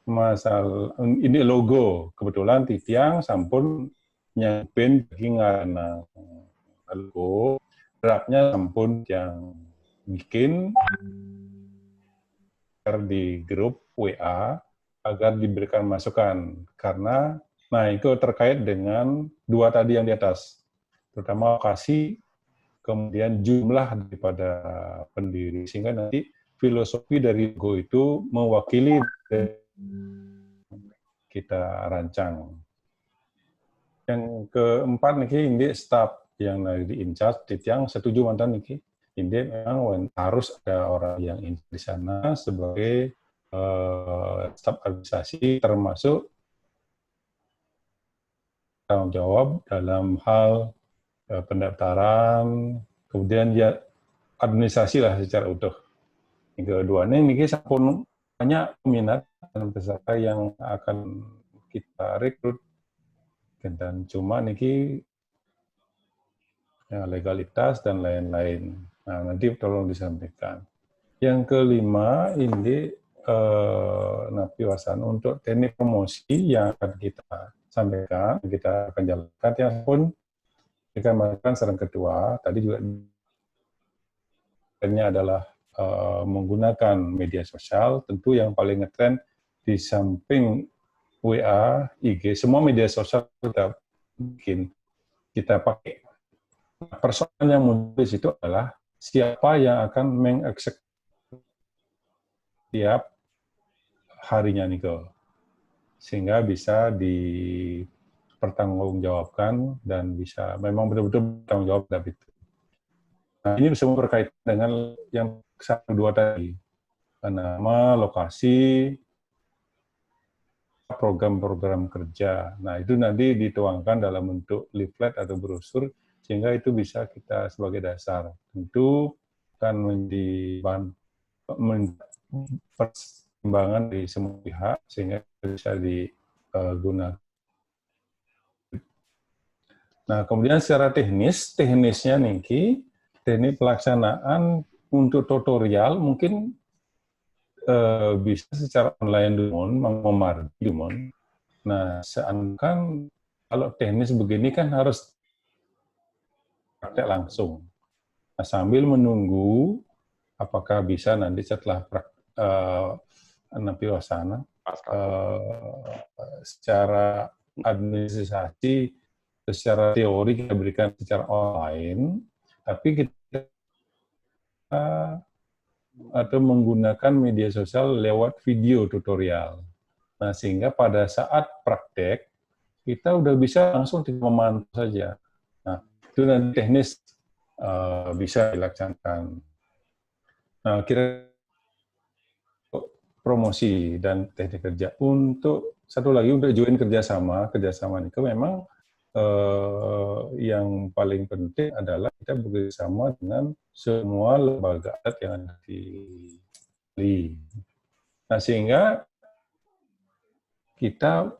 D: masalah ini logo kebetulan Titiang sampun nyapin ngana logo draftnya sampun yang bikin di grup WA agar diberikan masukan karena itu terkait dengan dua tadi yang di atas terutama lokasi kemudian jumlah daripada pendiri sehingga nanti filosofi dari logo itu mewakili kita rancang. Yang keempat niki ini staf yang di in charge yang setuju mantan niki. Ini memang harus ada orang yang di sana sebagai staf administrasi, termasuk tanggung jawab dalam hal pendaftaran, kemudian ya administrasi lah secara utuh. Yang keduanya ini sampun banyak minat dan peserta yang akan kita rekrut, dan cuma niki ya, legalitas dan lain-lain. Nah, nanti tolong disampaikan. Yang kelima ini Napi Wasan untuk teknik promosi yang akan kita sampaikan, kita akan jalankan yang pun kita melakukan saran kedua. Tadi juga trennya adalah menggunakan media sosial. Tentu yang paling ngetren di samping WA, IG, semua media sosial kita bikin, kita pakai. Persoalan yang muncul di situ adalah siapa yang akan mengeksekusi tiap harinya Niko, sehingga bisa dipertanggungjawabkan dan bisa memang betul-betul bertanggung jawab terhadap itu. Nah, ini semua berkaitan dengan yang satu dua tadi, nama, lokasi, program-program kerja. Nah, itu nanti dituangkan dalam bentuk leaflet atau brosur, sehingga itu bisa kita sebagai dasar. Tentu akan menjadi bahan pertimbangan di semua pihak, sehingga bisa digunakan. Nah, kemudian secara teknisnya niki, teknik pelaksanaan untuk tutorial mungkin bisa secara online dulu, memardi dulu. Nah, seakan kalau teknis begini kan harus praktek langsung. Nah, sambil menunggu apakah bisa nanti setelah Napi Wasana secara administrasi, secara teori kita berikan secara online, tapi kita atau menggunakan media sosial lewat video tutorial. Nah, sehingga pada saat praktek kita udah bisa langsung memantau saja. Nah, itu nanti teknis bisa dilaksanakan. Nah, kira promosi dan teknik kerja. Untuk satu lagi untuk join kerjasama itu memang yang paling penting adalah kita bekerjasama dengan semua lembaga adat yang ada di Bali. Nah, sehingga kita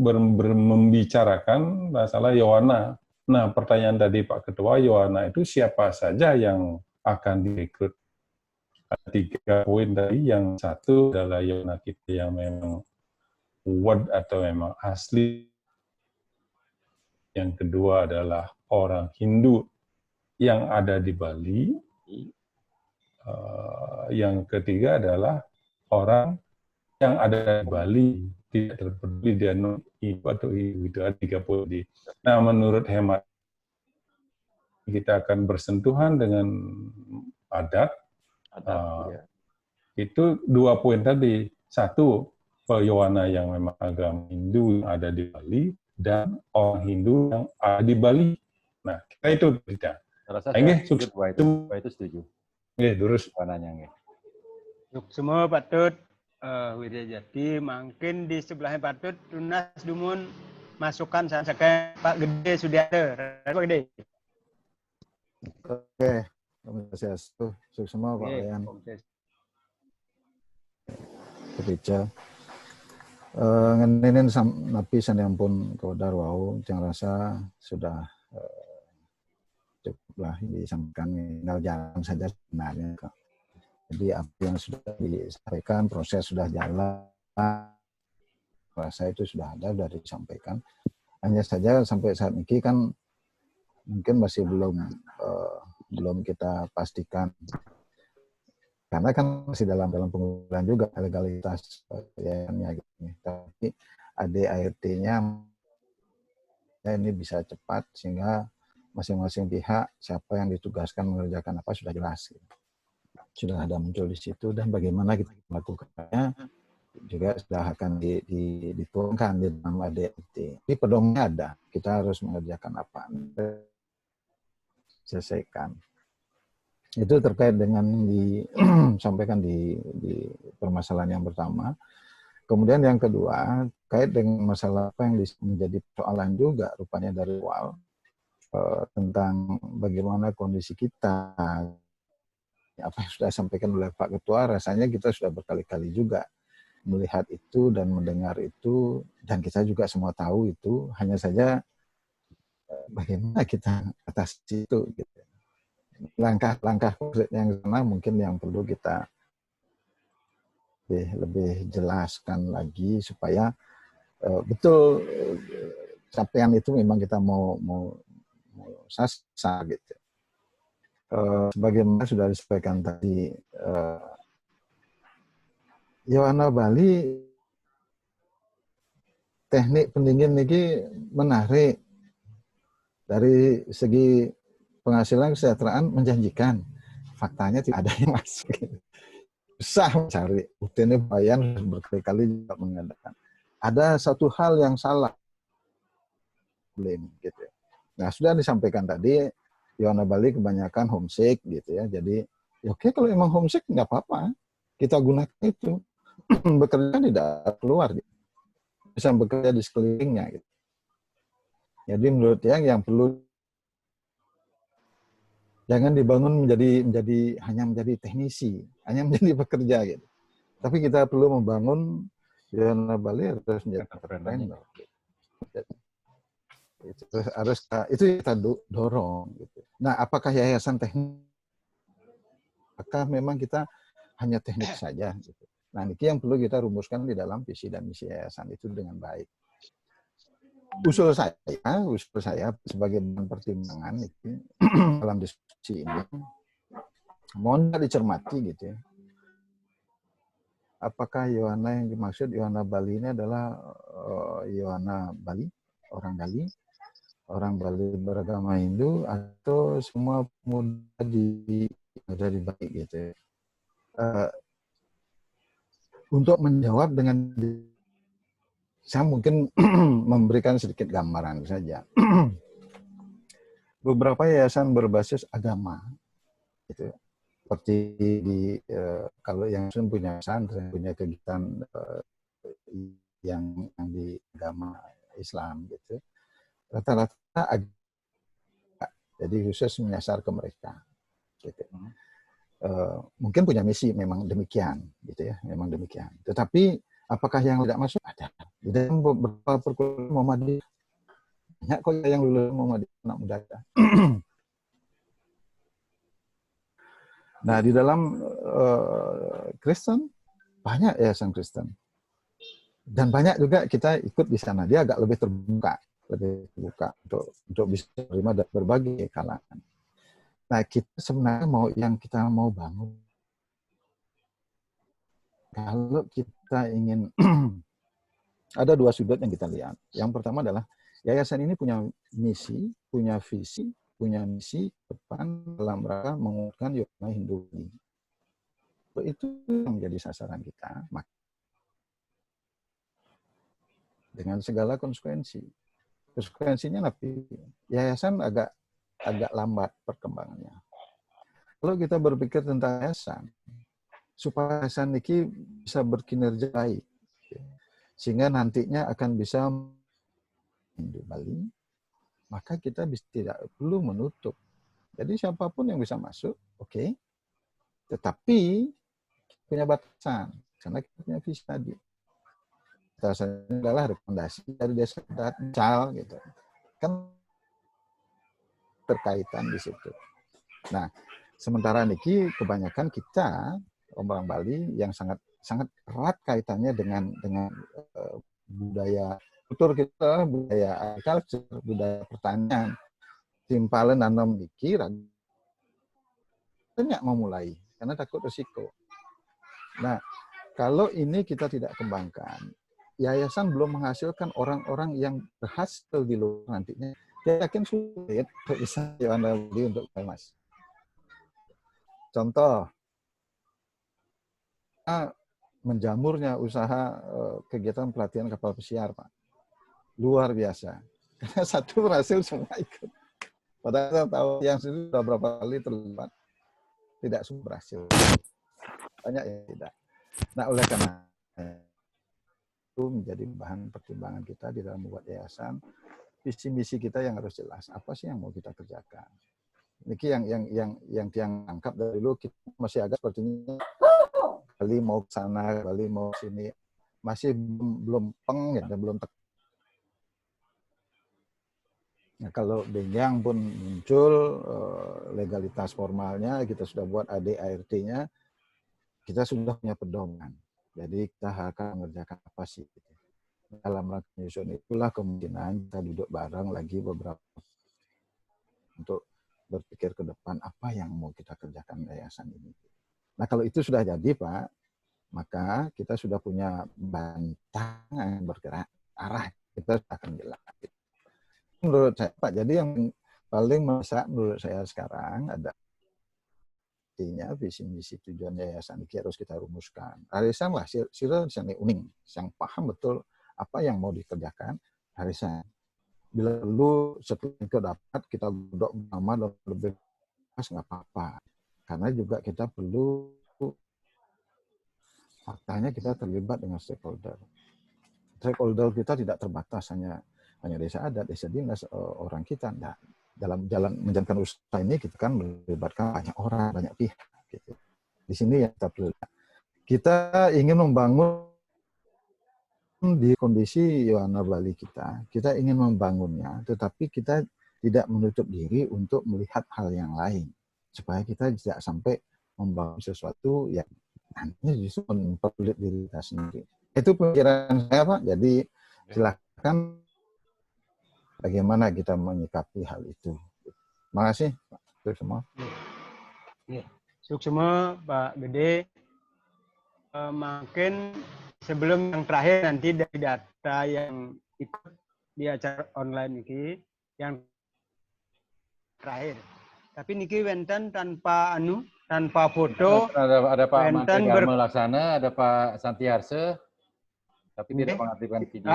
D: membicarakan masalah Yowana. Nah, pertanyaan tadi Pak Ketua, Yowana itu siapa saja yang akan direkrut? 3 poin tadi, yang satu adalah Yowana kita yang memang kuat atau memang asli. Yang kedua adalah orang Hindu yang ada di Bali. Yang ketiga adalah orang yang ada di Bali, tidak terpeduli dia non-Hindu atau Hindu, itu ada 3 poin. Nah, menurut hemat kita akan bersentuhan dengan adat. Ya. Itu 2 poin tadi. Satu, Yowana yang memang agama Hindu yang ada di Bali, dan orang Hindu yang ada di Bali. Nah, kita itu tidak.
B: Itu setuju.
D: Nggih, terus
B: pananya nggih.
A: Yuk semua patut Widya Jati, mungkin di sebelahnya patut tunas dumun masukan saja Pak Gede sudah ada. Pak Gede.
E: Oke, terima kasih. Sukses semua Pak Wayan. Kebica. Ngenin napi sandiang pun kaudar wau, jangan rasa sudah cukuplah disampaikan, tinggal jalan saja sebenarnya. Jadi apa yang sudah disampaikan, proses sudah jalan, rasa itu sudah ada, sudah disampaikan. Hanya saja sampai saat ini kan mungkin masih belum kita pastikan, karena kan masih dalam pengurusan juga legalitas ya gitu. Tapi ADART-nya ya ini bisa cepat sehingga masing-masing pihak siapa yang ditugaskan mengerjakan apa sudah jelas. Sudah ada muncul di situ, dan bagaimana kita melakukannya juga sudah akan dituangkan di dalam ADRT. Jadi pedomannya ada, kita harus mengerjakan apa, selesaikan. Itu terkait dengan disampaikan di permasalahan yang pertama. Kemudian yang kedua, terkait dengan masalah apa yang menjadi persoalan juga rupanya dari awal, tentang bagaimana kondisi kita. Apa yang sudah disampaikan oleh Pak Ketua, rasanya kita sudah berkali-kali juga melihat itu dan mendengar itu, dan kita juga semua tahu itu, hanya saja bagaimana kita atasi itu. Gitu. Langkah-langkah yang sana mungkin yang perlu kita lebih jelaskan lagi supaya betul capaian itu memang kita mau sasar gitu. Sebagaimana sudah disampaikan tadi, Yohana Bali teknik pendingin ini menarik dari segi penghasilan kesejahteraan menjanjikan. Faktanya tidak ada yang masuk. Susah mencari. Buktinya Bayan berkali-kali juga mengatakan. Ada satu hal yang salah. Gitu. Nah, sudah disampaikan tadi, Yohana Bali kebanyakan homesick gitu ya. Jadi, ya oke, kalau emang homesick nggak apa-apa. Kita gunakan itu. Bekerja tidak keluar. Gitu. Bisa bekerja di sekelilingnya. Gitu. Jadi menurut yang perlu jangan dibangun hanya menjadi teknisi, hanya menjadi pekerja gitu. Tapi kita perlu membangun Yohana Bali harus menjadi entrepreneur. Itu kita dorong. Gitu. Nah, apakah yayasan teknik? Apakah memang kita hanya teknik saja? Gitu. Nah, ini yang perlu kita rumuskan di dalam visi dan misi yayasan itu dengan baik. Usul saya sebagai bahan pertimbangan itu dalam diskusi ini, mohon dicermati gitu ya. Apakah Yohana yang dimaksud Yohana Bali ini adalah Yohana Bali, orang Bali beragama Hindu, atau semua pemuda di Bali gitu ya. Untuk menjawab dengan saya mungkin memberikan sedikit gambaran saja. Beberapa yayasan berbasis agama, gitu. Seperti kalau yang punya pesantren, punya kegiatan yang di agama Islam, gitu. Rata-rata jadi khusus menyasar ke mereka, gitu. Mungkin punya misi memang demikian, gitu ya, memang demikian. Tetapi apakah yang tidak masuk? Ada. Di dalam beberapa perguruan Muhammadiyah, banyak kok yang lulus Muhammadiyah anak muda. Nah, di dalam Kristen, banyak yayasan Kristen. Dan banyak juga kita ikut di sana. Dia agak lebih terbuka untuk bisa terima dan berbagai kalangan. Nah, kita sebenarnya kita mau bangun. Kalau kita ingin ada dua sudut yang kita lihat. Yang pertama adalah yayasan ini punya misi, punya visi, punya misi depan dalam rangka menguatkan Yohana Hindu. Itu yang menjadi sasaran kita. Dengan segala konsekuensi. Konsekuensinya nanti yayasan agak lambat perkembangannya. Kalau kita berpikir tentang yayasan, supaya yayasan ini bisa berkinerja baik, sehingga nantinya akan bisa di Bali, maka kita tidak perlu menutup. Jadi siapapun yang bisa masuk, oke. Tetapi punya batasan, karena kita punya visi tadi. Batasannya adalah rekomendasi dari desa adat, misal gitu. Kan terkaitan di situ. Nah, sementara niki kebanyakan kita orang Bali yang sangat erat kaitannya dengan budaya kultur kita, budaya agriculture, budaya pertanian. Timpalen nanam niki banyak memulai karena takut risiko. Nah, kalau ini kita tidak kembangkan, yayasan belum menghasilkan orang-orang yang berhasil di luar nantinya, saya yakin sulit bisa Yohana Bali untuk kemas. Contoh, menjamurnya usaha kegiatan pelatihan kapal pesiar, Pak. Luar biasa. Karena satu berhasil, semua ikut. Padahal saya tahu yang sudah berapa kali terlibat, tidak semua berhasil. Banyak yang tidak. Nah, oleh karena itu menjadi bahan pertimbangan kita di dalam membuat yayasan, visi misi kita yang harus jelas. Apa sih yang mau kita kerjakan? Ini yang angkat dari dulu, kita masih agak sepertinya kali mau ke sana, kali mau ke sini, masih belum peng ya, belum. Nah, kalau Benjang pun muncul legalitas formalnya, kita sudah buat ADART-nya, kita sudah punya pedoman. Jadi kita akan mengerjakan apa sih? Dalam rangka menyusun itulah kemungkinan kita duduk bareng lagi beberapa untuk berpikir ke depan apa yang mau kita kerjakan yayasan ini. Nah, kalau itu sudah jadi, Pak, maka kita sudah punya bantahan bergerak, arah kita akan jelas. Menurut saya, Pak, jadi yang paling mendesak menurut saya sekarang ada artinya visi misi tujuan yayasan ini harus kita rumuskan. Harisan lah, sila sini uning, yang paham betul apa yang mau dikerjakan, harisan. Bila perlu setelah itu dapat kita duduk bersama dan lebih pas nggak apa-apa. Karena juga kita perlu faktanya kita terlibat dengan stakeholder. Stakeholder kita tidak terbatas hanya desa adat, desa dinas, orang kita. Nah, dalam jalan menjalankan usaha ini kita kan melibatkan banyak orang, banyak pihak. Gitu. Di sini ya kita perlu. Kita ingin membangun di kondisi Yohana Bali kita ingin membangunnya, tetapi kita tidak menutup diri untuk melihat hal yang lain. Supaya kita tidak sampai membangun sesuatu yang nantinya justru mempersulit diri kita sendiri. Itu pemikiran saya, Pak. Jadi silakan bagaimana kita menyikapi hal itu. Terima kasih, Pak. Itu semua.
A: Semua Pak Gede. Makin sebelum yang terakhir nanti dari data yang ikut di acara online ini, yang terakhir. Tapi niki wenten tanpa foto.
B: Ada Pak Mante Dharma Laksana, ada Pak Santiarse, tapi tidak mengaktifkan video.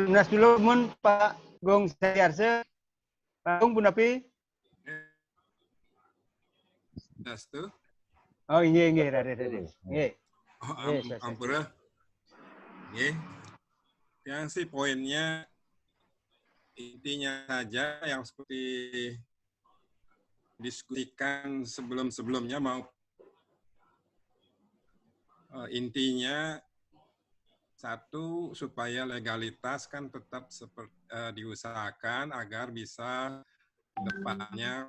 A: Nas dulu mun Pak Gong Santiarse, Pak Gong pun api.
F: Das tuh.
A: Oh, ini. Nggih.
F: Ampura. Nggih. Yang sih poinnya intinya saja yang seperti diskusikan sebelum-sebelumnya intinya satu supaya legalitas kan tetap diusahakan agar bisa depannya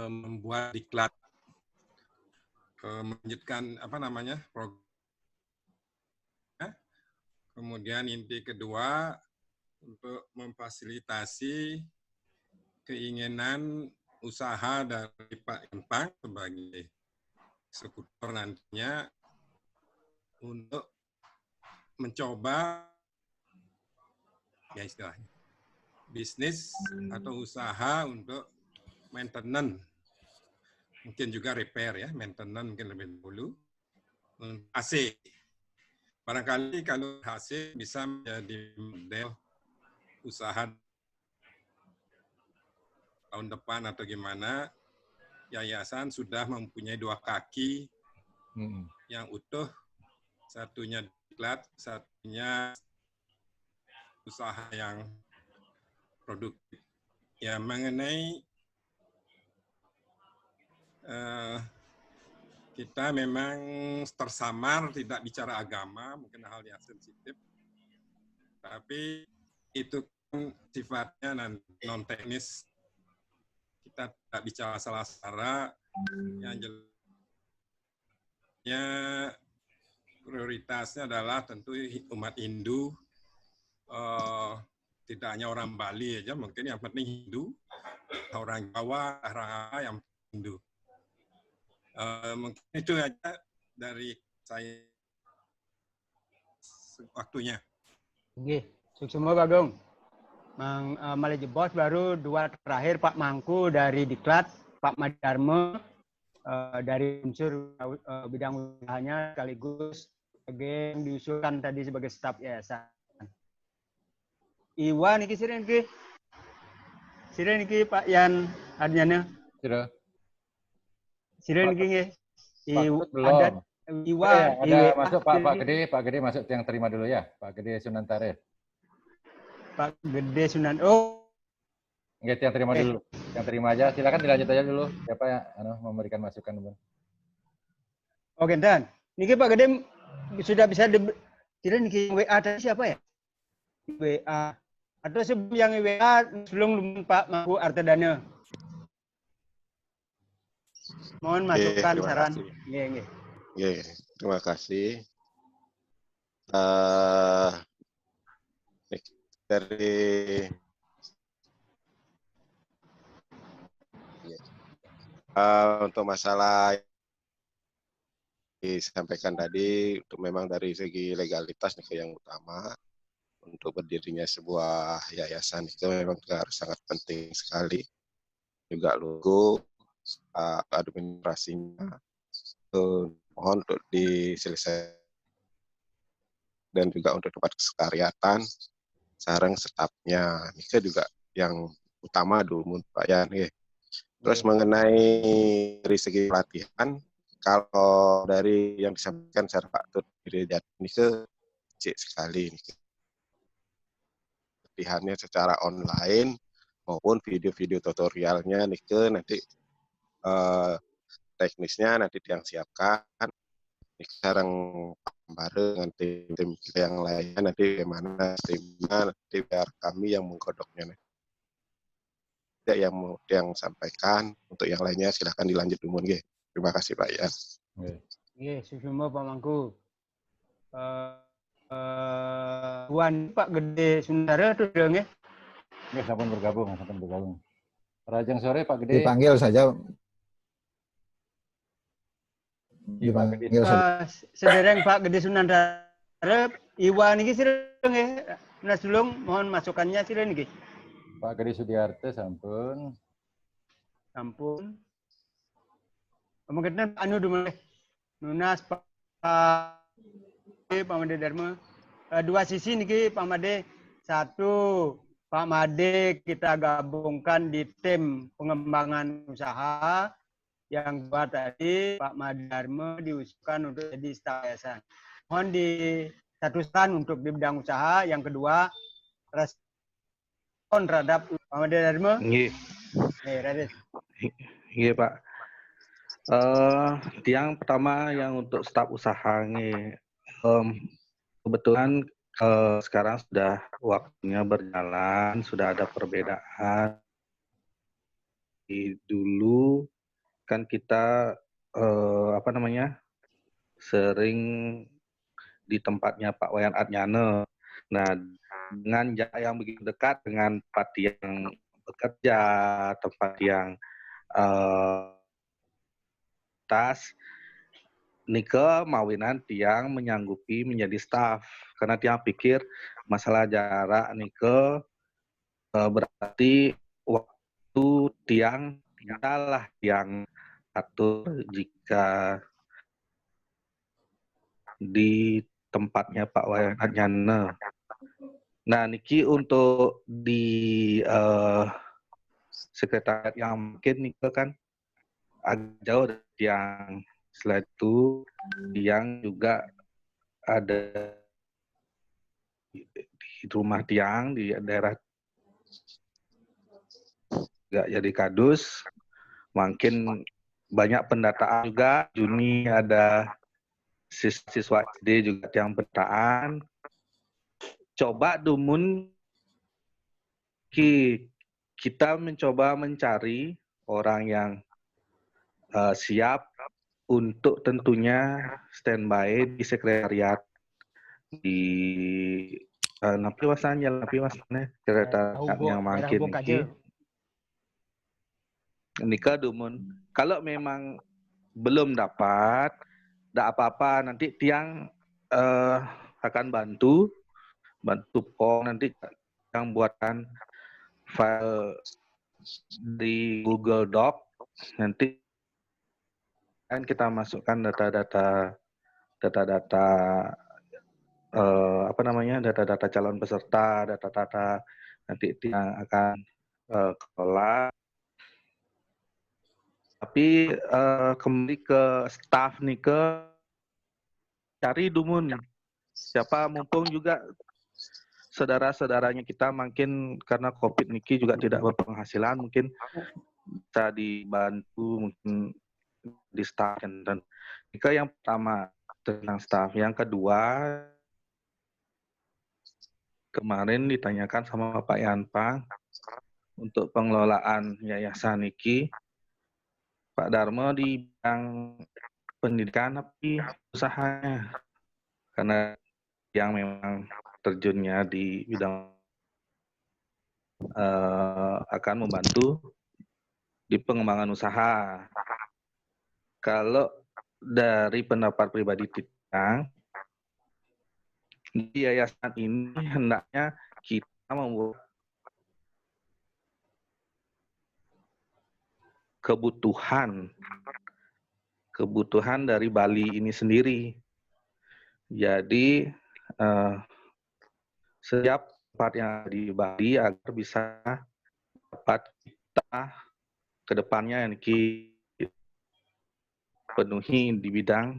F: membuat diklat melanjutkan program. Kemudian inti kedua untuk memfasilitasi keinginan usaha dari Pak Empang sebagai eksekutor nantinya untuk mencoba ya istilahnya bisnis atau usaha untuk maintenance, mungkin juga repair ya, maintenance mungkin lebih dulu. AC, barangkali kalau AC bisa menjadi model usaha tahun depan atau gimana, yayasan sudah mempunyai 2 kaki yang utuh, satunya diklat, satunya usaha yang produktif. Ya, mengenai kita memang tersamar tidak bicara agama, mungkin hal yang sensitif, tapi itu kan sifatnya non teknis. Kita tidak bicara salah-salah, yang jelasnya prioritasnya adalah tentu umat Hindu, tidak hanya orang Bali aja, mungkin yang penting Hindu, orang Jawa, orang yang Hindu. Mungkin itu aja dari saya waktunya.
A: Oke, sukses semua Pak Gong. Mang Maleje Bos baru 2 terakhir Pak Mangku dari Diklat, Pak Madharma, dari unsur bidang usahanya sekaligus yang diusulkan tadi sebagai staf yayasan. Iwa niki siren niki Pak Yan Adnyana.
B: Sudah.
A: Siren niki nggih.
B: Pak belum.
A: Adat Iwa
B: Ada masuk Pak Gede masuk yang terima dulu ya, Pak Gede Sunantare.
A: Pak Gede Sunan. Oh,
B: Enggak, yang terima dulu. Yang terima aja, silakan dilanjut aja dulu. Siapa yang memberikan masukan, Bang?
A: oke, dan niki Pak Gede sudah bisa kira niki WA tadi siapa ya? WA atau sebelum yang WA sebelum Pak Mangku Artedana. Mohon masukan saran. Nggih.
G: Nggih, terima kasih. Dari untuk masalah disampaikan tadi, untuk memang dari segi legalitas nih yang utama untuk berdirinya sebuah yayasan itu memang harus sangat penting sekali. Juga logo, administrasinya, mohon untuk diselesaikan dan juga untuk tempat sekretariatan, sarang stafnya, ini juga yang utama dulu Pak Yan. Terus mengenai dari segi pelatihan, kalau dari yang disampaikan secara Pak Tut ini ke cek sekali ini. Pelatihannya secara online maupun video-video tutorialnya nih ke nanti teknisnya nanti yang siapkan. Sekarang bareng dengan tim yang lainnya nanti bagaimana timnya nanti biar kami yang menggodoknya. Yang sampaikan untuk yang lainnya silahkan dilanjut dulu nggih. Terima kasih Pak Yan.
A: Nggih, susumo Pak Mangku. Wan Pak Gede Sundara tuh nggih.
B: Nggih, sampun bergabung. Rajang sore Pak Gede.
E: Dipanggil saja.
A: Sedereng Pak Gede Sunandara, Iwa niki sireng nggih. Nah, sulung mohon masukannya sireng niki.
B: Pak Gede Sudiarte sampun.
A: Mungkin anu dumeh. Nunas Pak Made Dharma. Dua sisi niki Pak Made. Satu, Pak Made kita gabungkan di tim pengembangan usaha. Yang kedua tadi Pak Made Dharma diusulkan untuk jadi staf yayasan. Mohon disatukan untuk di bidang usaha. Yang kedua, respon terhadap Pak Made Dharma.
H: Nggih. Nggih, Pak. Yang pertama yang untuk staf usaha nih, kebetulan sekarang sudah waktunya berjalan, sudah ada perbedaan. Dulu kan kita sering di tempatnya Pak Wayan Adnyana. Nah, dengan jarak yang begitu dekat dengan tempat yang bekerja, tempat yang Nike mawinan tiang menyanggupi menjadi staf karena tiang pikir masalah jarak Nike berarti waktu tiang adalah yang atur jika di tempatnya Pak Wayan Adnyana. Nah, niki untuk di sekretariat yang mungkin Nike kan agak jauh dari yang selain itu yang juga ada di rumah tiang di daerah juga jadi kadus, makin banyak pendataan juga. Juni ada siswa SD juga yang pendataan. Coba dumun kita mencoba mencari orang yang siap untuk tentunya standby di sekretariat di napi wasanya sekretariat yang makin nikah dumun. Kalau memang belum dapat, tidak apa-apa, nanti tiang akan bantu pom nanti yang buatkan file di Google Doc, nanti kan kita masukkan data-data data-data calon peserta, data-data nanti yang akan kelola. Tapi kembali ke staff nih, cari dumun. Siapa mumpung juga saudara-saudaranya kita mungkin karena COVID niki juga tidak berpenghasilan, mungkin bisa dibantu mungkin di staff dan Nika yang pertama tentang staff. Yang kedua, kemarin ditanyakan sama Pak Yanpang untuk pengelolaan yayasan niki, Pak Darmo di bidang pendidikan tapi usahanya, karena yang memang terjunnya di bidang akan membantu di pengembangan usaha. Kalau dari pendapat pribadi kita, di yayasan ini hendaknya kita membuat kebutuhan dari Bali ini sendiri. Jadi setiap tempat yang ada di Bali agar bisa dapat kita ke depannya yang penuhi di bidang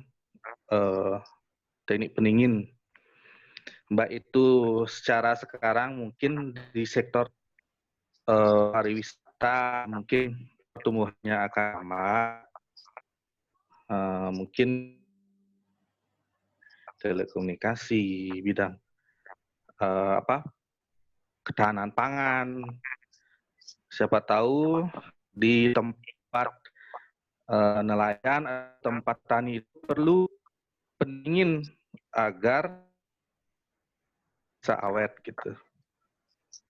H: teknik pendingin. Baik itu secara sekarang mungkin di sektor pariwisata mungkin pertumbuhannya akan lambat, mungkin telekomunikasi, bidang ketahanan pangan. Siapa tahu di tempat nelayan, tempat tani perlu pendingin agar bisa awet gitu.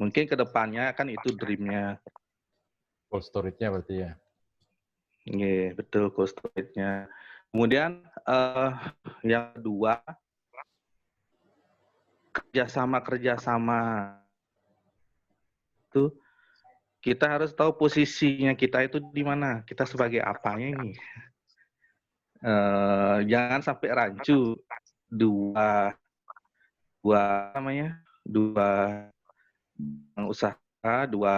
H: Mungkin kedepannya kan itu dream-nya.
B: Cold storage-nya berarti ya?
H: Iya, betul, cold storage-nya. Kemudian yang kedua, kerjasama itu kita harus tahu posisinya kita itu di mana, kita sebagai apanya ini. Jangan sampai rancu dua usaha, dua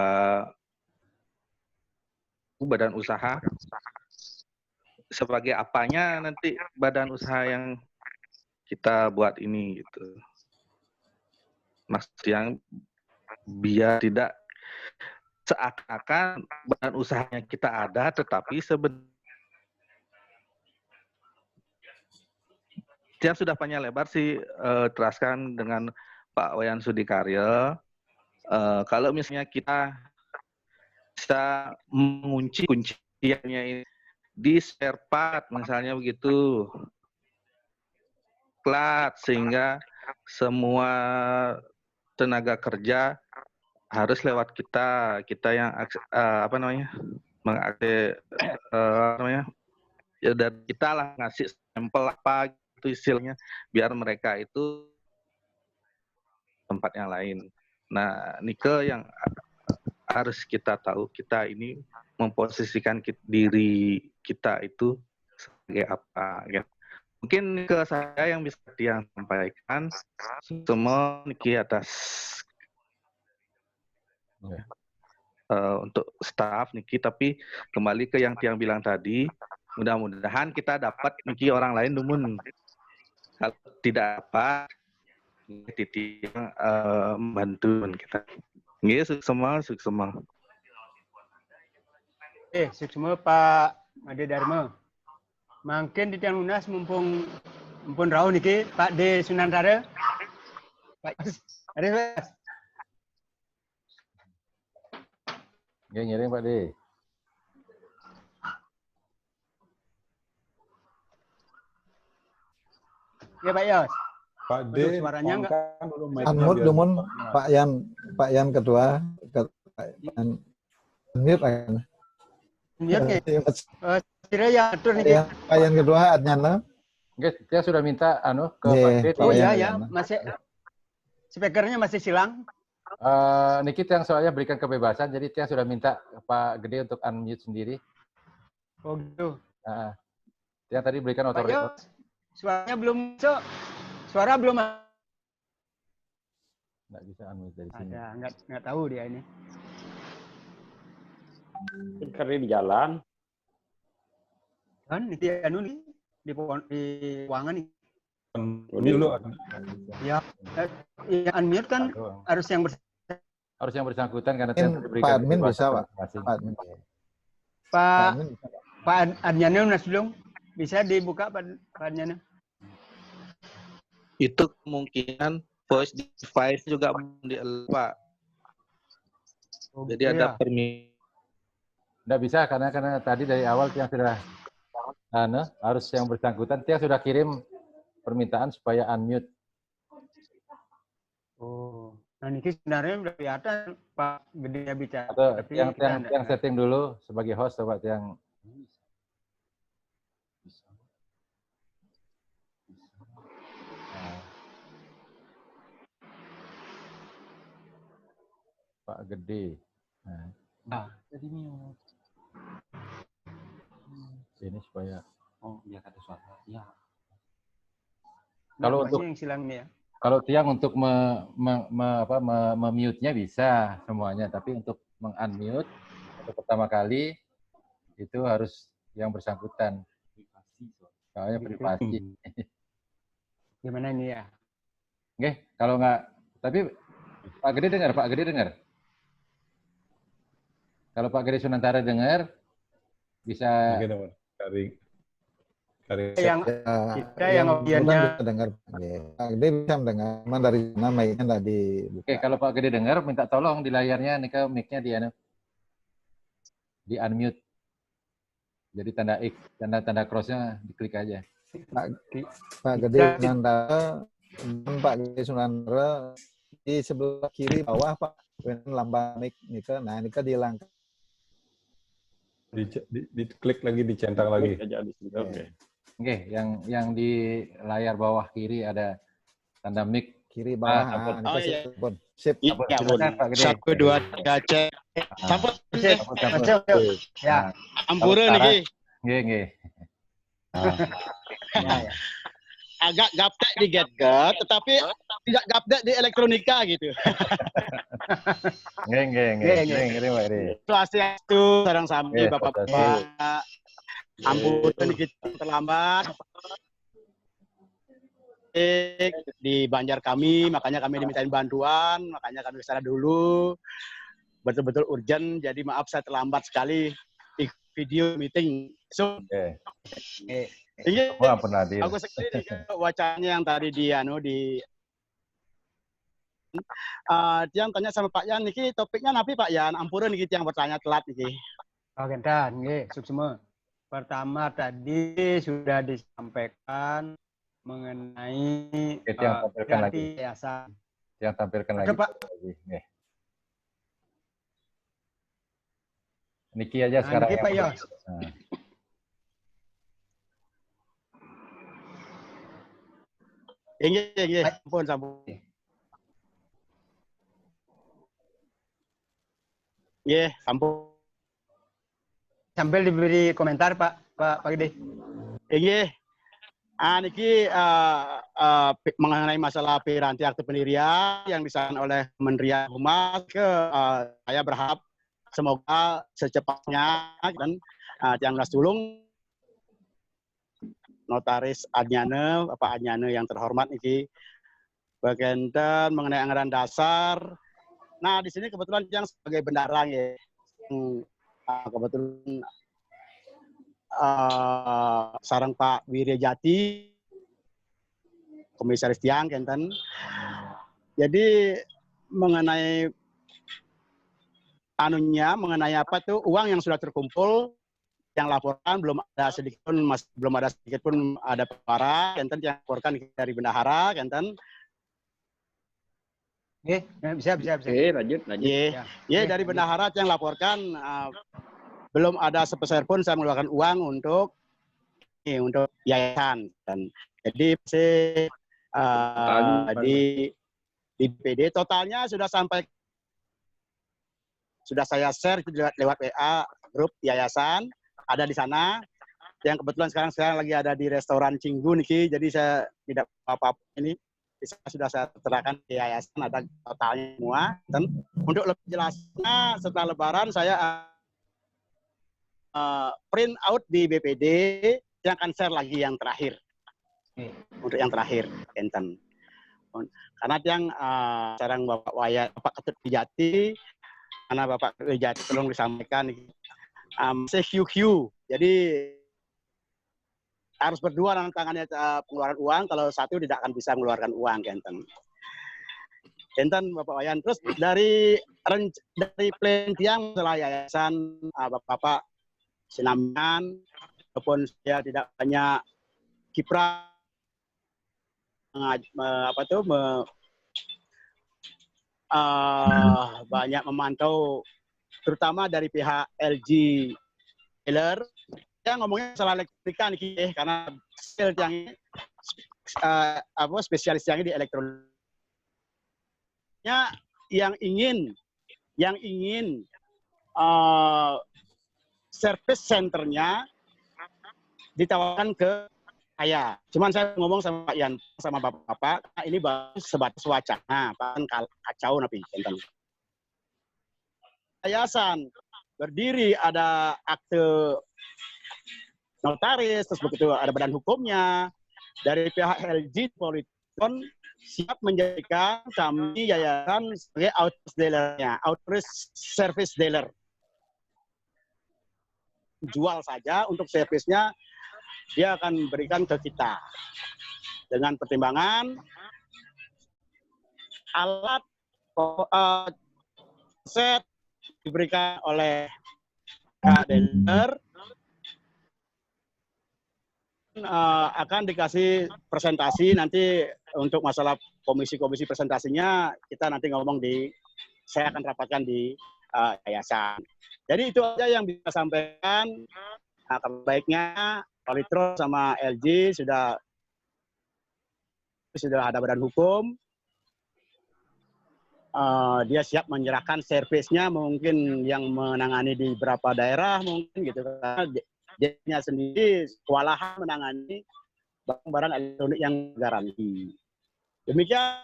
H: badan usaha. Sebagai apanya nanti badan usaha yang kita buat ini gitu. Maksud yang biar tidak seakan-akan badan usahanya kita ada, tetapi sebenarnya yang sudah panjang lebar sih teraskan dengan Pak Wayan Sudikarya. Kalau misalnya kita bisa mengunci kunciannya ini di spare part misalnya begitu, plat, sehingga semua tenaga kerja harus lewat kita yang ya dari kita lah ngasih sampel apa gitu istilahnya, biar mereka itu tempat yang lain. Nah, Nike yang harus kita tahu, kita ini memposisikan diri kita itu sebagai apa ya. Mungkin ke saya yang bisa dia sampaikan semua Niki atas untuk staff Niki, tapi kembali ke yang Tiang bilang tadi, mudah-mudahan kita dapat Niki orang lain dumun. Kalau tidak dapat, Titi yang membantu kita. Nggih, sukses semua.
A: Sukses Pak Ade Dharma. Mungkin di Tiang Lunas mumpung rau niki Pak D Sunantara. Pak ada Mas.
B: Ngiring Pak D.
A: Ya Pak Yos.
D: Pak D,
A: suaranya enggak.
E: Unmute dumun Pak Yan kedua. Unmute aja.
A: Kira yang atur nih.
E: Pak Yan kedua Adnyana.
B: Oke, dia sudah minta ke Pak D.
A: Oh ya, masih speakernya masih silang.
B: Niki yang soalnya berikan kebebasan, jadi Tiang sudah minta Pak Gede untuk unmute sendiri.
A: Oh gitu.
B: Yang tadi berikan
A: Pak
B: otoritas.
A: Yos, suaranya belum masuk. Suara belum
B: Nggak bisa unmute dari sini.
A: ada, nggak tahu dia ini.
C: Karena di jalan.
A: Kan itu anu nih di ruangan nih.
D: Ini dulu.
A: Ya, yang unmute kan harus yang
B: Harus yang bersangkutan karena
E: Mungkin
B: yang diberikan
E: Pak Admin bisa, Pak.
B: masing-masing.
E: Pak Admin.
A: Pak
E: Admin bisa, Pak.
A: Pak Adnyana Mas Dulung bisa dibuka Pak Adnyana.
H: Itu kemungkinan voice device juga di Pak.
A: Oh,
H: Jadi
A: gitu
H: ada
A: ya.
H: permintaan.
B: Nggak bisa karena tadi dari awal yang sudah harus yang bersangkutan yang sudah kirim permintaan supaya unmute.
A: Oh, nah ini sebenarnya udah kelihatan Pak Gedenya bicara.
B: Atau
A: Tapi
B: yang
A: kita nggak-
B: yang setting dulu sebagai host coba yang Pak Gede. Nah,
A: jadi mute.
B: ini supaya
C: Biar ada suara. Ya.
B: Kalau
A: Nah,
B: untuk-
A: yang silang nih ya.
B: kalau tiang untuk memute-nya bisa semuanya, tapi untuk meng-unmute untuk pertama kali itu harus yang bersangkutan. Soalnya privasi.
A: Gimana ini ya?
B: Oke, kalau nggak, tapi Pak Gede dengar. Kalau Pak Gede Sunantara dengar, bisa.
D: Mungkin dari
A: Yang kita yang audiennya
E: bisa dengar. Pak Gede bisa mendengar, cuman dari sana mic-nya nggak dibuka.
B: Oke, kalau Pak Gede dengar, minta tolong di layarnya nih ke mic-nya di unmute. Jadi tanda X, tanda cross-nya diklik aja.
E: Pak Gede Sunantara, Pak Gede Sunantara di sebelah kiri bawah Pak, lambang mic Nika. Nah, Nika dihilangkan.
D: diklik lagi, dicentang lagi.
C: Aja di situ. Oke.
B: Oke, yang di layar bawah kiri ada tanda mic.
E: Kiri bawah.
B: Sampun.
E: Nika
I: Oh, iya.
E: sampun. Sip.
I: Iya,
B: Silakan, Pak Gede.
I: 1, 2, 3, cek. Sampun.
B: Sampun.
A: masuk. Ya.
I: Ampura
B: Sekarang-
I: niki.
B: Nggih.
A: Ya, ya.
I: Agak gaptek di GetGet, tetapi tidak gaptek di elektronika gitu.
B: Nggih, Pak Gede.
I: Swastiastu, sareng sami
B: Yes,
I: Bapak-bapak. Ampun niki terlambat. Di Banjar kami, makanya kami dimintain bantuan, makanya kami kesana dulu. Betul-betul urgent, jadi maaf saya terlambat sekali di video meeting. So,
B: Oke.
I: ini
B: Wah, pernah hadir.
I: aku sekali wacananya yang tadi dia yang tanya sama Pak Yan niki topiknya napi Pak Yan, ampura niki yang bertanya telat niki.
A: Oke, dan nggih, sukses. Pertama tadi sudah disampaikan mengenai
B: Itu yang tampilkan lagi.
A: yayasan.
B: Yang tampilkan
A: Ada,
B: lagi.
A: Pak.
B: Nggih. Niki aja sekarang.
A: Niki,
B: yang
A: Pak
B: pegang.
A: Yos.
B: Nah.
I: Nggih, sampun. Nggih, sampun.
A: Sambil diberi komentar Pak Gede.
I: Nggih. Niki mengenai masalah piranti akte pendirian yang disampaikan oleh Kementerian Humas saya berharap semoga secepatnya dan yang Tulung Notaris Adnyana, Bapak Adnyana yang terhormat niki bagian mengenai anggaran dasar. Nah, di sini kebetulan yang sebagai bendahara ya. Kebetulan sarang Pak Wiryajati, Komisaris Tiang Kenten. Jadi mengenai mengenai apa tuh uang yang sudah terkumpul yang laporkan belum ada sedikit pun ada para Kenten yang laporkan dari bendahara Kenten.
A: Bisa.
C: Oke, lanjut.
I: Ya, dari bendahara yang laporkan belum ada sepeser pun saya mengeluarkan uang untuk yayasan. Dan jadi di PD totalnya sudah saya share lewat WA grup yayasan ada di sana. yang kebetulan sekarang lagi ada di restoran Cinggu niki, jadi saya tidak apa-apa ini sudah saya terangkan di yayasan, ada totalnya semua. Dan untuk lebih jelasnya setelah Lebaran saya print out di BPD, yang akan share lagi yang terakhir. Untuk yang terakhir, enten. Karena yang sekarang Bapak Ketut Wijati, karena Bapak Ketut Wijati tolong disampaikan, CQQ, jadi harus berdua tangannya pengeluaran uang, kalau satu tidak akan bisa mengeluarkan uang, enten Bapak Wayan. Terus dari plan tiang setelah yayasan Bapak Sinamian, walaupun saya tidak banyak kiprah banyak memantau, terutama dari pihak LG Dealer. Ya ngomongnya masalah elektrika nih, karena skill yang spesialis yang di elektroniknya yang ingin service centernya ditawarkan ke saya. Cuman saya ngomong sama Pak Yan, sama Bapak, ini baru sebatas wacana, kan kacau nabi. Yayasan berdiri, ada akte notaris, terus begitu ada badan hukumnya. Dari pihak LG Polytron siap menjadikan kami yayasan sebagai authorized dealer-nya, authorized service dealer. Jual saja, untuk servisnya dia akan berikan ke kita. Dengan pertimbangan alat set diberikan oleh dealer, akan dikasih presentasi nanti untuk masalah komisi-komisi presentasinya kita nanti ngomong saya akan rapatkan di yayasan. Jadi itu aja yang bisa sampaikan. Baiknya Polytron sama LG sudah ada badan hukum. Dia siap menyerahkan servisnya, mungkin yang menangani di beberapa daerah mungkin gitu, karena dia sendiri kewalahan menangani barang-barang elektronik yang garansi. Demikian.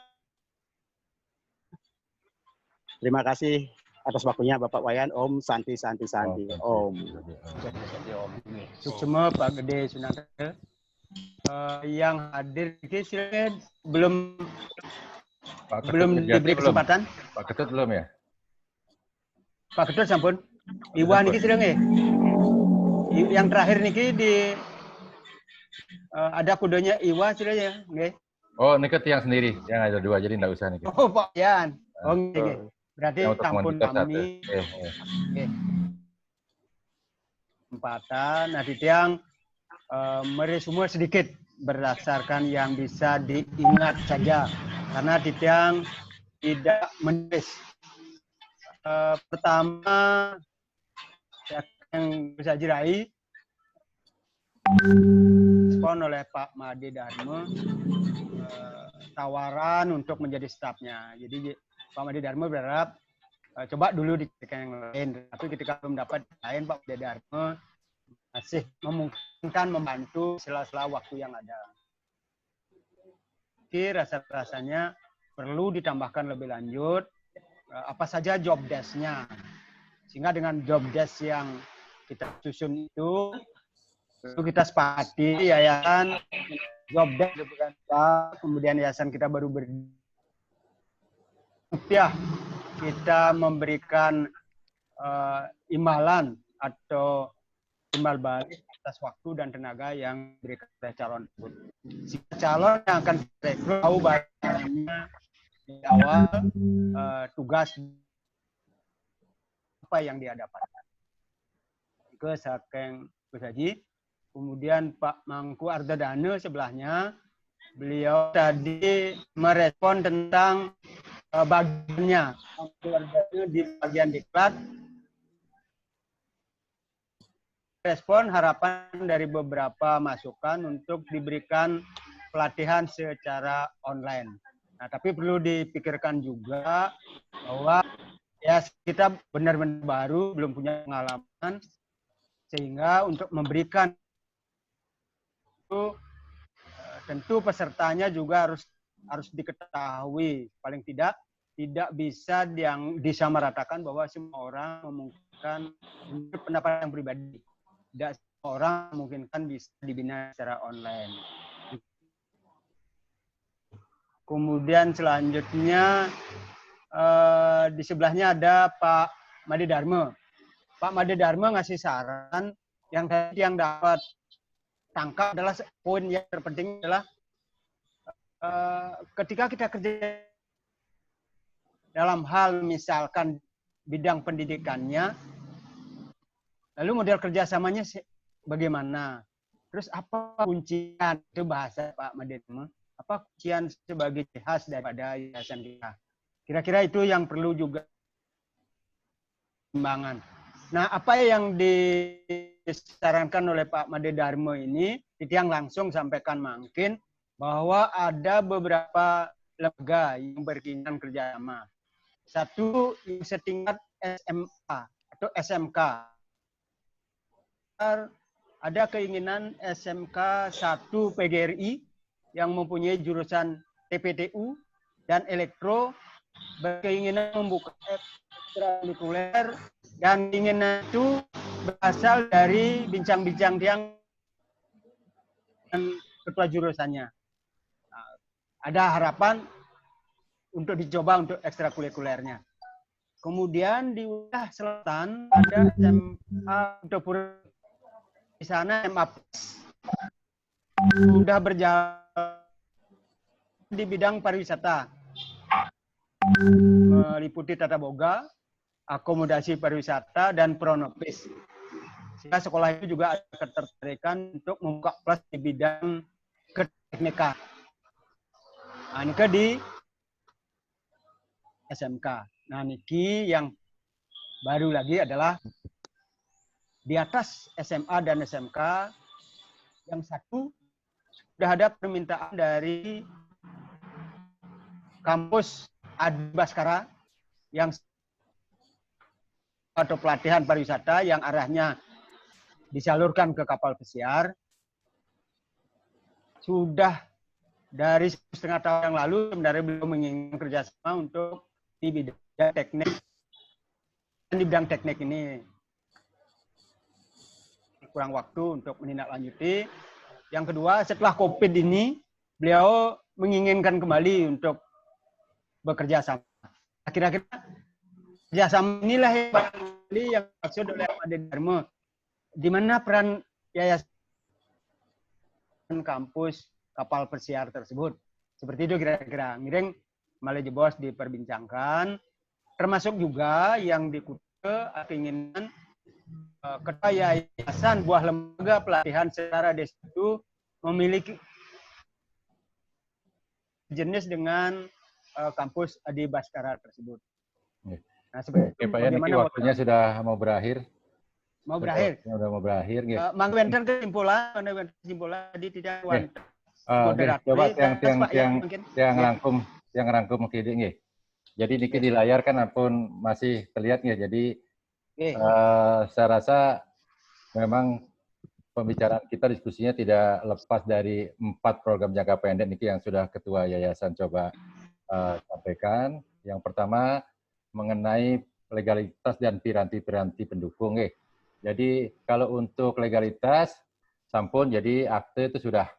I: Terima kasih atas waktunya Bapak Wayan. Om Santi. Om.
A: Suksema Pak Gede Sunantel. Yang hadir ini silakan belum diberi kesempatan.
B: Pak Ketut belum ya?
A: Pak Ketut sampun. Iwan niki sedang yang terakhir niki ada kodenya Iwa sudah ya, nggih.
B: Oh, niki yang sendiri, yang ada dua, jadi enggak usah niki.
A: Oh, Pak Yan. Oh, nggih. Berarti sampun kami. Kesempatan, nah Tiang meresume sedikit berdasarkan yang bisa diingat saja, karena Tiang tidak menulis. Pertama, yang bisa jirai respon oleh Pak Made Dharma tawaran untuk menjadi stafnya. Jadi Pak Made Dharma berharap coba dulu di yang lain, tapi ketika belum dapat lain, Pak Made Dharma masih memungkinkan membantu sela-sela waktu yang ada. Jadi rasa-rasanya perlu ditambahkan lebih lanjut apa saja job desk-nya, sehingga dengan job desk yang kita susun itu kita sepakati yayasan job desk bukan kemudian yayasan kita baru rupiah kita memberikan imbalan atau timbal balik atas waktu dan tenaga yang diberikan oleh calon tersebut. Si calon yang akan direkrut tahu banyak di awal tugas apa yang dia dapatkan. Ke Sakeng Gus Haji. Kemudian Pak Mangku Ardadana sebelahnya, beliau tadi merespon tentang bagiannya. Mangku Ardadana di bagian diklat, respon harapan dari beberapa masukan untuk diberikan pelatihan secara online. Nah, tapi perlu dipikirkan juga bahwa ya kita benar-benar baru, belum punya pengalaman, sehingga untuk memberikan tentu pesertanya juga harus diketahui, paling tidak bisa disamaratakan bahwa semua orang memungkinkan pendapat yang pribadi. Tidak semua orang memungkinkan bisa dibina secara online. Kemudian selanjutnya di sebelahnya ada Pak Made Dharma. Pak Made Dharma ngasih saran yang dapat tangkap adalah poin yang terpenting adalah ketika kita kerja dalam hal misalkan bidang pendidikannya, lalu model kerjasamanya bagaimana? Terus apa kuncian, itu bahasa Pak Made Dharma, apa kuncian sebagai ciri khas daripada yayasan kita? Kira-kira itu yang perlu juga pertimbangan. Nah, apa yang disarankan oleh Pak Made Dharma ini, yang langsung sampaikan mungkin bahwa ada beberapa lembaga yang berkeinginan kerjasama. Satu yang setingkat SMA atau SMK. Ada keinginan SMK 1 PGRI yang mempunyai jurusan TPTU dan elektro, berkeinginan membuka ekstrakurikuler, dan keinginan itu berasal dari bincang-bincang yang ketua jurusannya. Ada harapan untuk dicoba untuk ekstrakurikulernya. Kemudian di wilayah selatan ada SMA untuk di sana SMA sudah berjalan di bidang pariwisata, meliputi tata boga, akomodasi pariwisata, dan pronopis. Sehingga sekolah itu juga ada ketertarikan untuk membuka kelas di bidang keteknikan. Nah, ini di SMK. Nah, niki yang baru lagi adalah di atas SMA dan SMK, yang satu sudah ada permintaan dari kampus Adi Baskara yang atau pelatihan pariwisata yang arahnya disalurkan ke kapal pesiar. Sudah dari 1,5 tahun yang lalu sebenarnya beliau menginginkan kerjasama untuk di bidang teknik. Di bidang teknik ini kurang waktu untuk menindaklanjuti. Yang kedua, setelah COVID ini, beliau menginginkan kembali untuk bekerja sama. Kira-kira kerjasama inilah yang maksud oleh Pak Made Dharma. Di mana peran yayasan kampus kapal pesiar tersebut. Seperti itu kira-kira. Miring Malaysia Bos diperbincangkan. Termasuk juga yang dikutip keinginan ketua yayasan buah lembaga pelatihan secara destu memiliki jenis dengan kampus Adi Baskara tersebut. Nah, seperti itu.
B: Pak Yan, waktunya sudah mau berakhir.
A: Mau berakhir.
B: Sudah mau berakhir.
A: Mang Wenten kesimpulan tadi tidak
B: coba yang rangkum kiri nggih. Jadi niki di layar kan pun masih terlihat nggih. Jadi saya rasa memang pembicaraan kita, diskusinya tidak lepas dari 4 program jangka pendek niki yang sudah Ketua Yayasan coba sampaikan. Yang pertama mengenai legalitas dan piranti-piranti pendukung. Jadi kalau untuk legalitas, sampun jadi akte itu sudah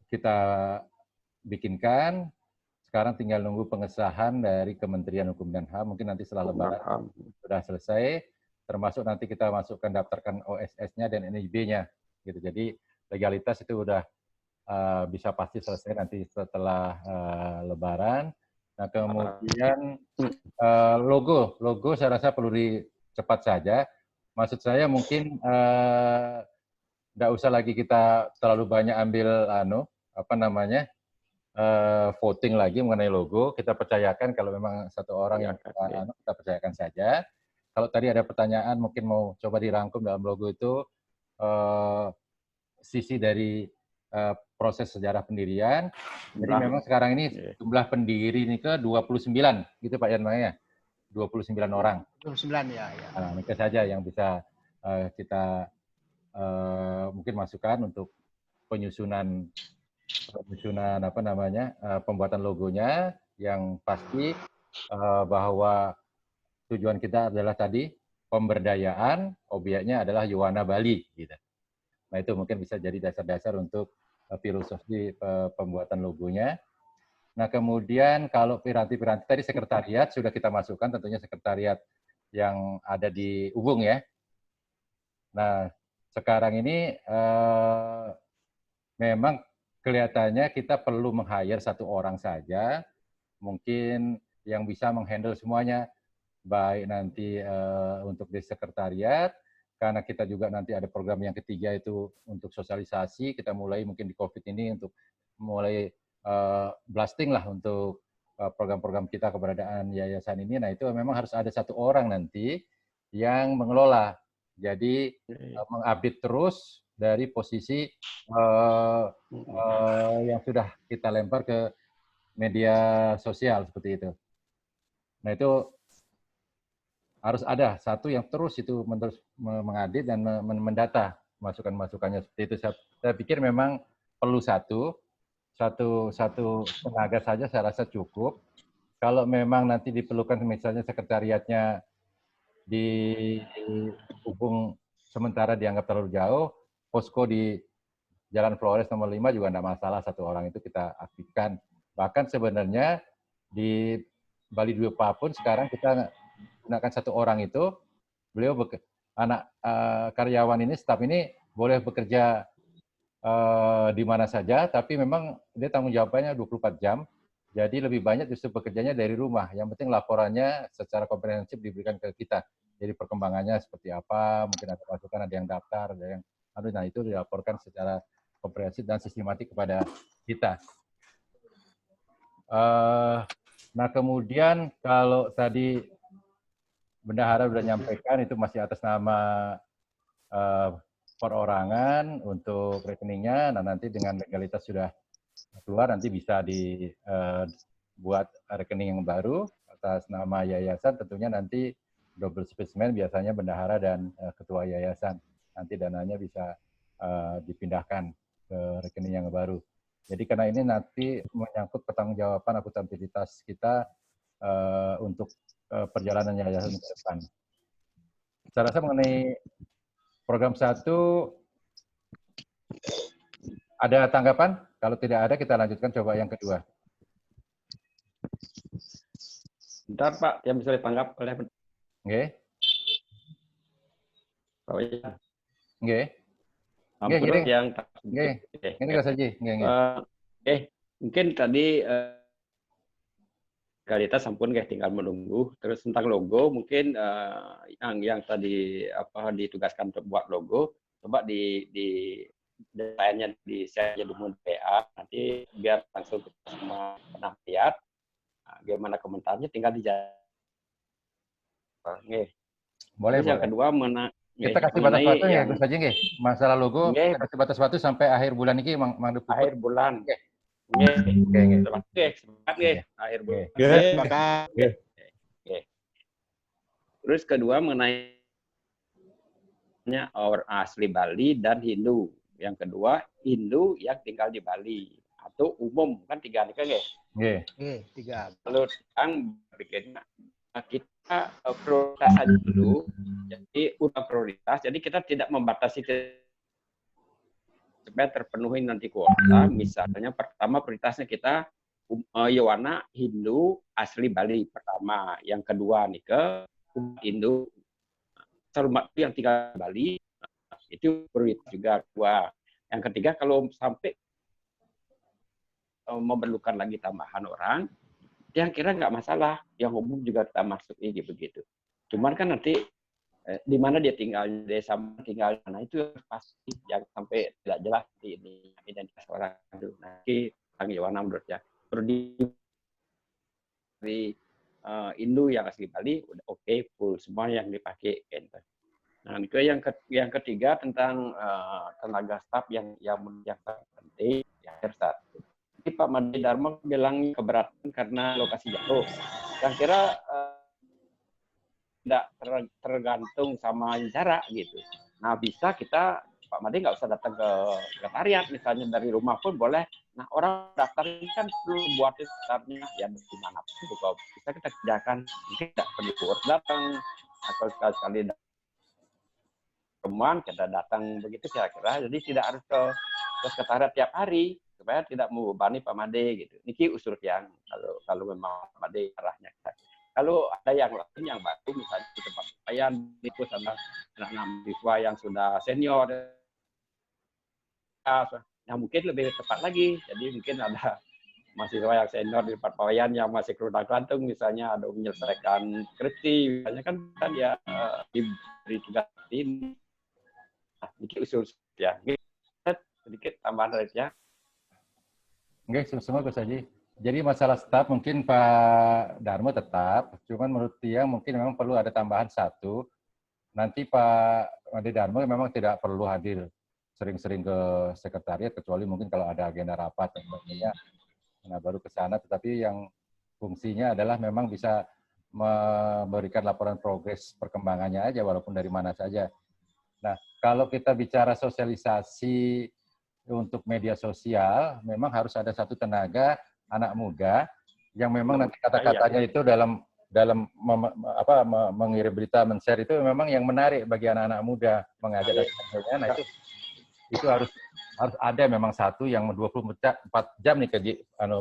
B: kita bikinkan. Sekarang tinggal nunggu pengesahan dari Kementerian Hukum dan HAM. Mungkin nanti setelah Lebaran sudah selesai. Termasuk nanti kita masukkan daftarkan OSS-nya dan NIB-nya. Gitu. Jadi legalitas itu udah bisa pasti selesai nanti setelah Lebaran. Nah kemudian logo saya rasa perlu cepat saja. Maksud saya mungkin nggak usah lagi kita terlalu banyak ambil voting lagi mengenai logo. Kita percayakan kalau memang satu orang yang kita percayakan saja. Kalau tadi ada pertanyaan mungkin mau coba dirangkum dalam logo itu sisi dari proses sejarah pendirian. Jadi memang sekarang ini jumlah pendiri ini ke 29 gitu Pak Yan ya. 29 orang.
A: 29 ya.
B: Nah, itu saja yang bisa kita mungkin masukan untuk penyusunan pembuatan logonya, yang pasti bahwa tujuan kita adalah tadi pemberdayaan, objeknya adalah Yowana Bali gitu. Nah, itu mungkin bisa jadi dasar-dasar untuk filosofi pembuatan logonya. Nah, kemudian kalau piranti-piranti tadi sekretariat sudah kita masukkan, tentunya sekretariat yang ada di Ubung ya. Nah, sekarang ini memang kelihatannya kita perlu meng-hire 1 orang saja, mungkin yang bisa menghandle semuanya, baik nanti untuk di sekretariat, karena kita juga nanti ada program yang ketiga itu untuk sosialisasi, kita mulai mungkin di COVID ini untuk mulai blasting lah untuk program-program kita keberadaan yayasan ini. Nah, itu memang harus ada 1 orang nanti yang mengelola. Jadi mengupdate terus dari posisi yang sudah kita lempar ke media sosial seperti itu. Nah, itu harus ada 1 yang terus itu mengupdate dan mendata masukan-masukannya seperti itu. Saya pikir memang perlu satu tenaga saja saya rasa cukup. Kalau memang nanti diperlukan misalnya sekretariatnya di Ubung sementara dianggap terlalu jauh, posko di Jalan Flores nomor 5 juga tidak masalah, 1 orang itu kita aktifkan. Bahkan sebenarnya di Bali Dupa pun sekarang kita gunakan 1 orang itu, beliau karyawan ini, staf ini boleh bekerja di mana saja, tapi memang dia tanggung jawabnya 24 jam, jadi lebih banyak justru bekerjanya dari rumah. Yang penting laporannya secara komprehensif diberikan ke kita. Jadi perkembangannya seperti apa, mungkin ada masukan, ada yang daftar, ada yang nah itu dilaporkan secara komprehensif dan sistematik kepada kita. Nah, kemudian kalau tadi Bendahara sudah menyampaikan itu masih atas nama perorangan untuk rekeningnya. Nah, nanti dengan legalitas sudah keluar, nanti bisa dibuat rekening yang baru atas nama yayasan. Tentunya nanti double spesimen biasanya bendahara dan ketua yayasan. Nanti dananya bisa dipindahkan ke rekening yang baru. Jadi karena ini nanti menyangkut pertanggungjawaban akuntabilitas kita untuk perjalanan yayasan ke depan. Saya rasa mengenai program 1 ada tanggapan? Kalau tidak ada, kita lanjutkan coba yang kedua.
C: Bentar Pak, yang bisa ditanggap oleh
B: Oke.
C: Pak Wayan.
B: Oke.
C: Oke, yang
B: ini nggak saja.
C: Mungkin tadi legalitas sampun tinggal menunggu. Terus tentang logo mungkin yang tadi ditugaskan untuk buat logo, coba di desainnya di share jadi PA, nanti biar langsung kita semua pernah lihat gimana komentarnya, tinggal dijawab.
B: Boleh.
C: Yang kedua
B: kita kasih batas waktu ya, Gus Haji nggih. Masalah logo kita kasih batas waktu sampai akhir bulan ini
C: akhir bulan. Akhir bulan. Terus kedua mengenai orang asli Bali dan Hindu. Yang kedua Hindu yang tinggal di Bali atau umum, kan 3 nih kan ya?
B: Nggih.
C: 3. Kalau yang berpikirnya kita prioritas aja dulu. Jadi udah prioritas. Jadi kita tidak membatasi supaya terpenuhi nanti kuota. Misalnya pertama prioritasnya kita Yowana Hindu asli Bali pertama. Yang kedua nih ke Hindu yang tinggal di Bali, itu prioritas juga kedua. Yang ketiga kalau sampai memerlukan lagi tambahan orang, yang kira nggak masalah, yang umum juga kita masuk ini begitu. Cuman kan nanti di mana dia tinggal, desa tinggal mana itu pasti jangan sampai tidak jelas di ini identitas orang itu. Nanti Kang Yowana menurutnya perlu di Hindu yang asli Bali udah oke, full semua yang dipakai. Nah, itu yang ketiga tentang tenaga staf yang penting ya satu. Jadi Pak Made Dharma bilang keberatan karena lokasi jauh. Yang kira tidak tergantung sama jarak gitu. Nah, bisa kita Pak Made nggak usah datang ke sekretariat, misalnya dari rumah pun boleh. Nah, orang daftar ini kan perlu buat daftarnya ya dimanapun juga bisa kita kerjakan. Mungkin tidak perlu harus datang, atau sekali-sekali teman kita datang begitu kira-kira. Jadi tidak harus ke sekretariat tiap hari supaya tidak membebani Pak Made gitu. Niki usul yang kalau memang Pak Made arahnya. Kalau ada yang lain yang baru, misalnya di tempat saya itu sama anak-anak mahasiswa yang sudah senior, ya mungkin lebih tepat lagi. Jadi mungkin ada mahasiswa yang senior di tempat pawayan yang masih keluntang-kelantung, misalnya ada menyelesaikan skripsi, misalnya kan ya diberi tugas ini. Nah, ini usul ya. Sedikit tambahan dari ya.
B: Oke, semua Gus Haji. Jadi masalah staf mungkin Pak Darmo tetap, cuman menurut dia mungkin memang perlu ada tambahan satu. Nanti Pak Made Darmo memang tidak perlu hadir sering-sering ke sekretariat, kecuali mungkin kalau ada agenda rapat dan sebagainya. Nah, baru ke sana, tetapi yang fungsinya adalah memang bisa memberikan laporan progres perkembangannya aja, walaupun dari mana saja. Nah, kalau kita bicara sosialisasi untuk media sosial, memang harus ada satu tenaga anak muda yang memang nanti kata-katanya itu dalam mengirim berita, men-share itu memang yang menarik bagi anak-anak muda, mengajak dan sebagainya. Nah, itu harus ada memang satu yang 24 jam nih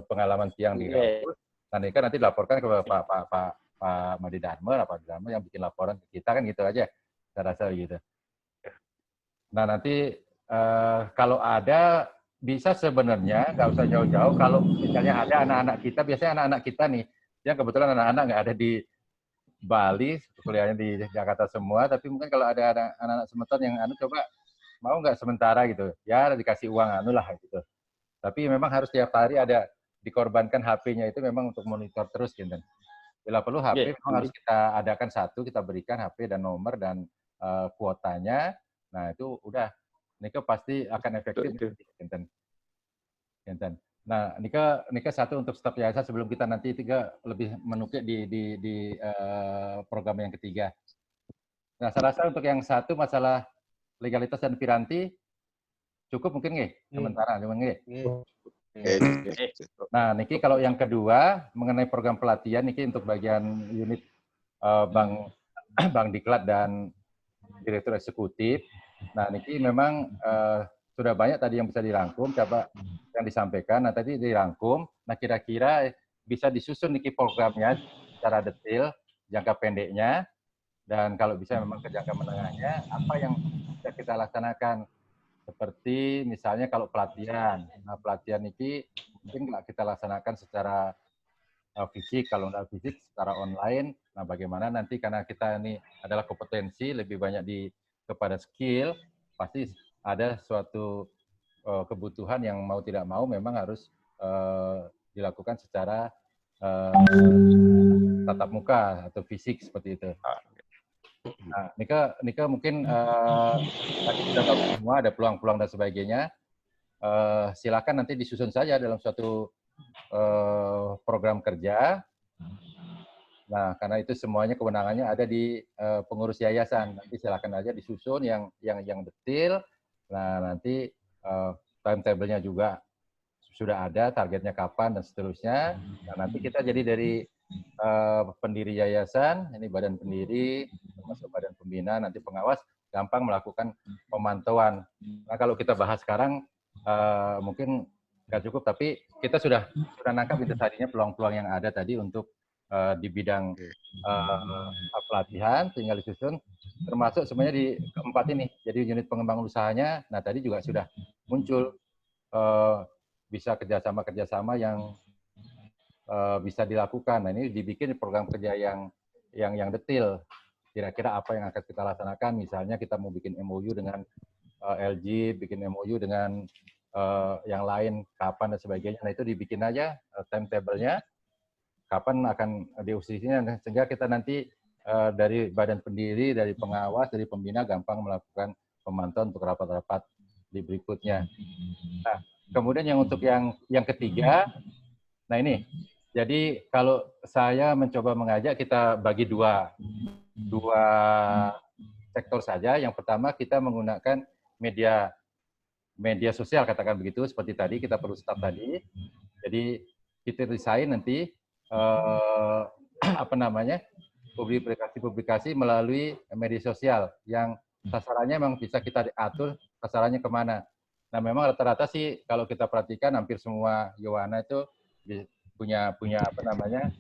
B: pengalaman siang di kampus. Nah, ini kan nanti dilaporkan ke Pak Made Darmo, Pak Darmo yang bikin laporan ke kita, kan gitu aja. Saya rasa gitu. Nah, nanti kalau ada, bisa sebenarnya nggak usah jauh-jauh. Kalau misalnya ada anak-anak kita, biasanya anak-anak kita nih, yang kebetulan anak-anak nggak ada di Bali, kuliahnya di Jakarta semua, tapi mungkin kalau ada anak-anak semeton yang coba mau nggak sementara gitu, ya dikasih uang lah gitu. Tapi memang harus tiap hari ada dikorbankan HP-nya itu memang untuk monitor terus gitu. Bila perlu HP memang harus kita adakan satu, kita berikan HP dan nomor dan kuotanya. Nah, itu udah Nika pasti akan efektif. Nah, Nika satu untuk staf yayasan sebelum kita nanti lebih menukik di program yang ketiga. Nah, saya rasa untuk yang satu masalah legalitas dan piranti cukup mungkin nggih sementara, nggih. Nah, Niki kalau yang kedua mengenai program pelatihan Niki untuk bagian unit Bank Diklat dan Direktur Eksekutif. Nah, Niki memang sudah banyak tadi yang bisa dirangkum, coba yang disampaikan. Nah, tadi dirangkum. Nah, kira-kira bisa disusun Niki programnya secara detail, jangka pendeknya, dan kalau bisa memang ke jangka menengahnya, apa yang bisa kita laksanakan. Seperti misalnya kalau pelatihan. Nah, pelatihan Niki mungkin kita laksanakan secara fisik, kalau tidak fisik secara online. Nah, bagaimana nanti karena kita ini adalah kompetensi lebih banyak kepada skill, pasti ada suatu kebutuhan yang mau tidak mau memang harus dilakukan secara tatap muka atau fisik seperti itu. Nah, Nika mungkin tadi sudah tahu semua ada peluang-peluang dan sebagainya. Silakan nanti disusun saja dalam suatu program kerja. Nah, karena itu semuanya kewenangannya ada di pengurus yayasan. Nanti silakan aja disusun yang detail. Nah, nanti timetable-nya juga sudah ada, targetnya kapan dan seterusnya. Nah, nanti kita jadi dari pendiri yayasan, ini badan pendiri, termasuk badan pembina, nanti pengawas, gampang melakukan pemantauan. Nah, kalau kita bahas sekarang mungkin nggak cukup, tapi kita sudah nangkap itu tadinya peluang-peluang yang ada tadi untuk di bidang pelatihan, tinggal disusun, termasuk sebenarnya di keempat ini. Jadi unit pengembangan usahanya, nah tadi juga sudah muncul bisa kerjasama yang bisa dilakukan. Nah, ini dibikin program kerja yang detail. Kira-kira apa yang akan kita laksanakan? Misalnya kita mau bikin MOU dengan LG, bikin MOU dengan yang lain, kapan dan sebagainya. Nah, itu dibikin aja timetable-nya. Kapan akan diusinya, sehingga kita nanti dari badan pendiri, dari pengawas, dari pembina gampang melakukan pemantauan untuk rapat-rapat di berikutnya. Nah, kemudian yang untuk yang ketiga, nah ini, jadi kalau saya mencoba mengajak, kita bagi dua sektor saja. Yang pertama kita menggunakan media sosial, katakan begitu, seperti tadi kita perlu start tadi. Jadi kita desain nanti apa namanya, publikasi melalui media sosial yang sasarannya memang bisa kita atur sasarannya kemana. Nah, memang rata-rata sih kalau kita perhatikan hampir semua Yohana itu punya apa namanya,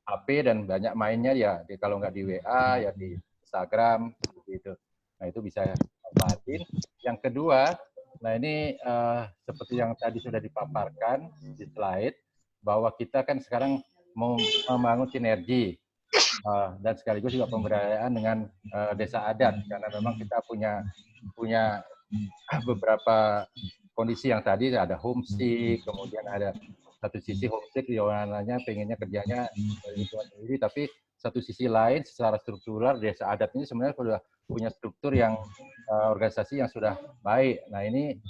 B: HP dan banyak mainnya ya, kalau nggak di WA ya di Instagram gitu. Nah, itu bisa manfaatin. Yang kedua, nah ini seperti yang tadi sudah dipaparkan di slide, bahwa kita kan sekarang mau membangun sinergi dan sekaligus juga pemberdayaan dengan desa adat, karena memang kita punya beberapa kondisi yang tadi ada homestay, kemudian ada satu sisi homestay Yohananya pengennya kerjanya dari lingkungan sendiri, tapi satu sisi lain secara struktural desa adat ini sebenarnya sudah punya struktur yang organisasi yang sudah baik. Nah, ini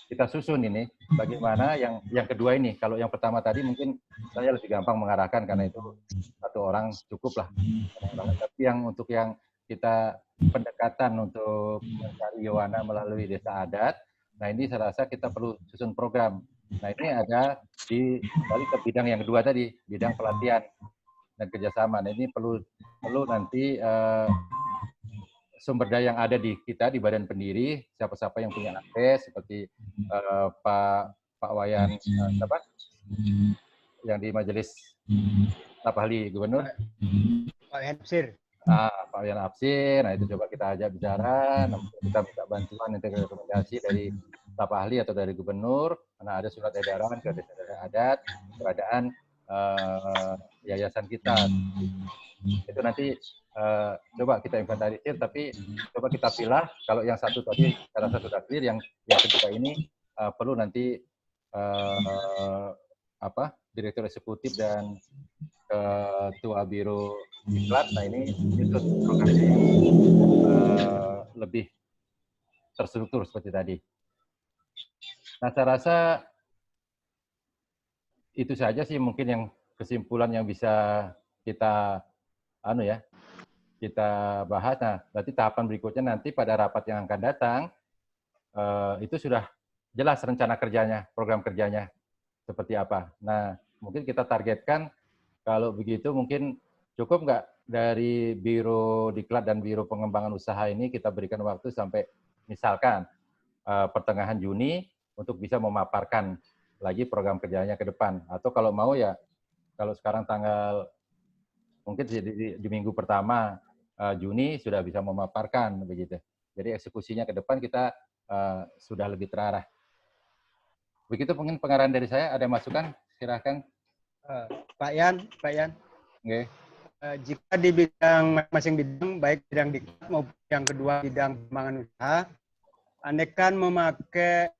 B: kita susun ini bagaimana yang kedua ini. Kalau yang pertama tadi mungkin saya lebih gampang mengarahkan karena itu satu orang cukup lah. Tapi yang untuk yang kita pendekatan untuk mencari Yohana melalui desa adat, nah ini saya rasa kita perlu susun program. Nah, ini ada di balik ke bidang yang kedua tadi, bidang pelatihan dan kerjasama. Nah, ini perlu nanti sumber daya yang ada di kita di badan pendiri, siapa-siapa yang punya akses seperti Pak Wayan yang di Majelis Staf Ahli Gubernur,
A: Pak Wayan Absir.
B: Pak Wayan Absir. Nah, itu coba kita ajak bicara, kita minta bantuan nanti rekomendasi dari staf ahli atau dari gubernur, karena ada surat edaran ke desa adat keberadaan yayasan kita. Itu nanti coba kita inventarisir, tapi coba kita pilih. Kalau yang satu tadi saya rasa sudah clear, yang kedua ini perlu nanti direktur eksekutif dan ketua biro diklat. Nah, ini itu programnya lebih terstruktur seperti tadi. Nah, saya rasa itu saja sih mungkin yang kesimpulan yang bisa kita kita bahas. Nah, berarti tahapan berikutnya nanti pada rapat yang akan datang itu sudah jelas rencana kerjanya, program kerjanya seperti apa. Nah, mungkin kita targetkan kalau begitu mungkin cukup nggak dari Biro Diklat dan Biro Pengembangan Usaha ini kita berikan waktu sampai misalkan pertengahan Juni untuk bisa memaparkan lagi program kerjanya ke depan. Atau kalau mau ya, kalau sekarang tanggal mungkin di minggu pertama Juni sudah bisa memaparkan begitu. Jadi eksekusinya ke depan kita sudah lebih terarah. Begitu mungkin pengarahan dari saya. Ada masukan? Silakan.
A: Pak Yan.
B: Okay.
A: Jika di bidang masing bidang, baik bidang diklat maupun yang kedua bidang pengembangan usaha, andaikan memakai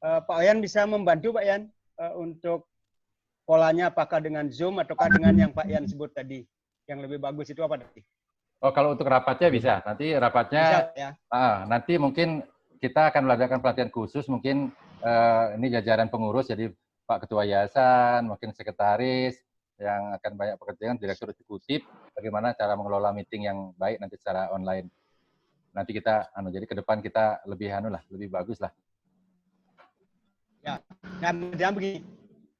A: Pak Yan bisa membantu Pak Yan untuk polanya apakah dengan Zoom ataukah dengan yang Pak Yan sebut tadi. Yang lebih bagus itu apa tadi?
B: Oh, kalau untuk rapatnya bisa. Nanti rapatnya
A: bisa, ya?
B: Nanti mungkin kita akan melakukan pelatihan khusus, mungkin ini jajaran pengurus, jadi Pak Ketua Yayasan, mungkin sekretaris yang akan banyak pekerjaan, direktur eksekutif, bagaimana cara mengelola meeting yang baik nanti secara online. Nanti kita jadi ke depan kita lebih lebih bagus lah.
A: Ya, nah begini,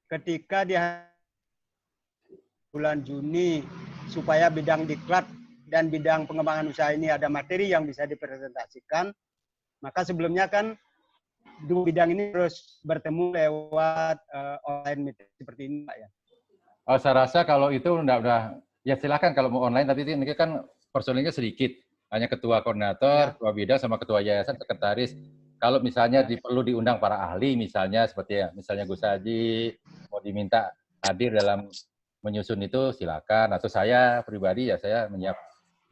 A: ketika di bulan Juni supaya bidang diklat dan bidang pengembangan usaha ini ada materi yang bisa dipresentasikan, maka sebelumnya kan dua bidang ini terus bertemu lewat online meeting seperti ini, Pak ya.
B: Oh, saya rasa kalau itu udah ya silakan kalau mau online, tapi ini kan personilnya sedikit, hanya ketua koordinator, ketua bidang sama ketua yayasan, sekretaris. Kalau misalnya perlu diundang para ahli, misalnya seperti misalnya Gus Haji mau diminta hadir dalam menyusun itu, silakan. Atau saya pribadi ya saya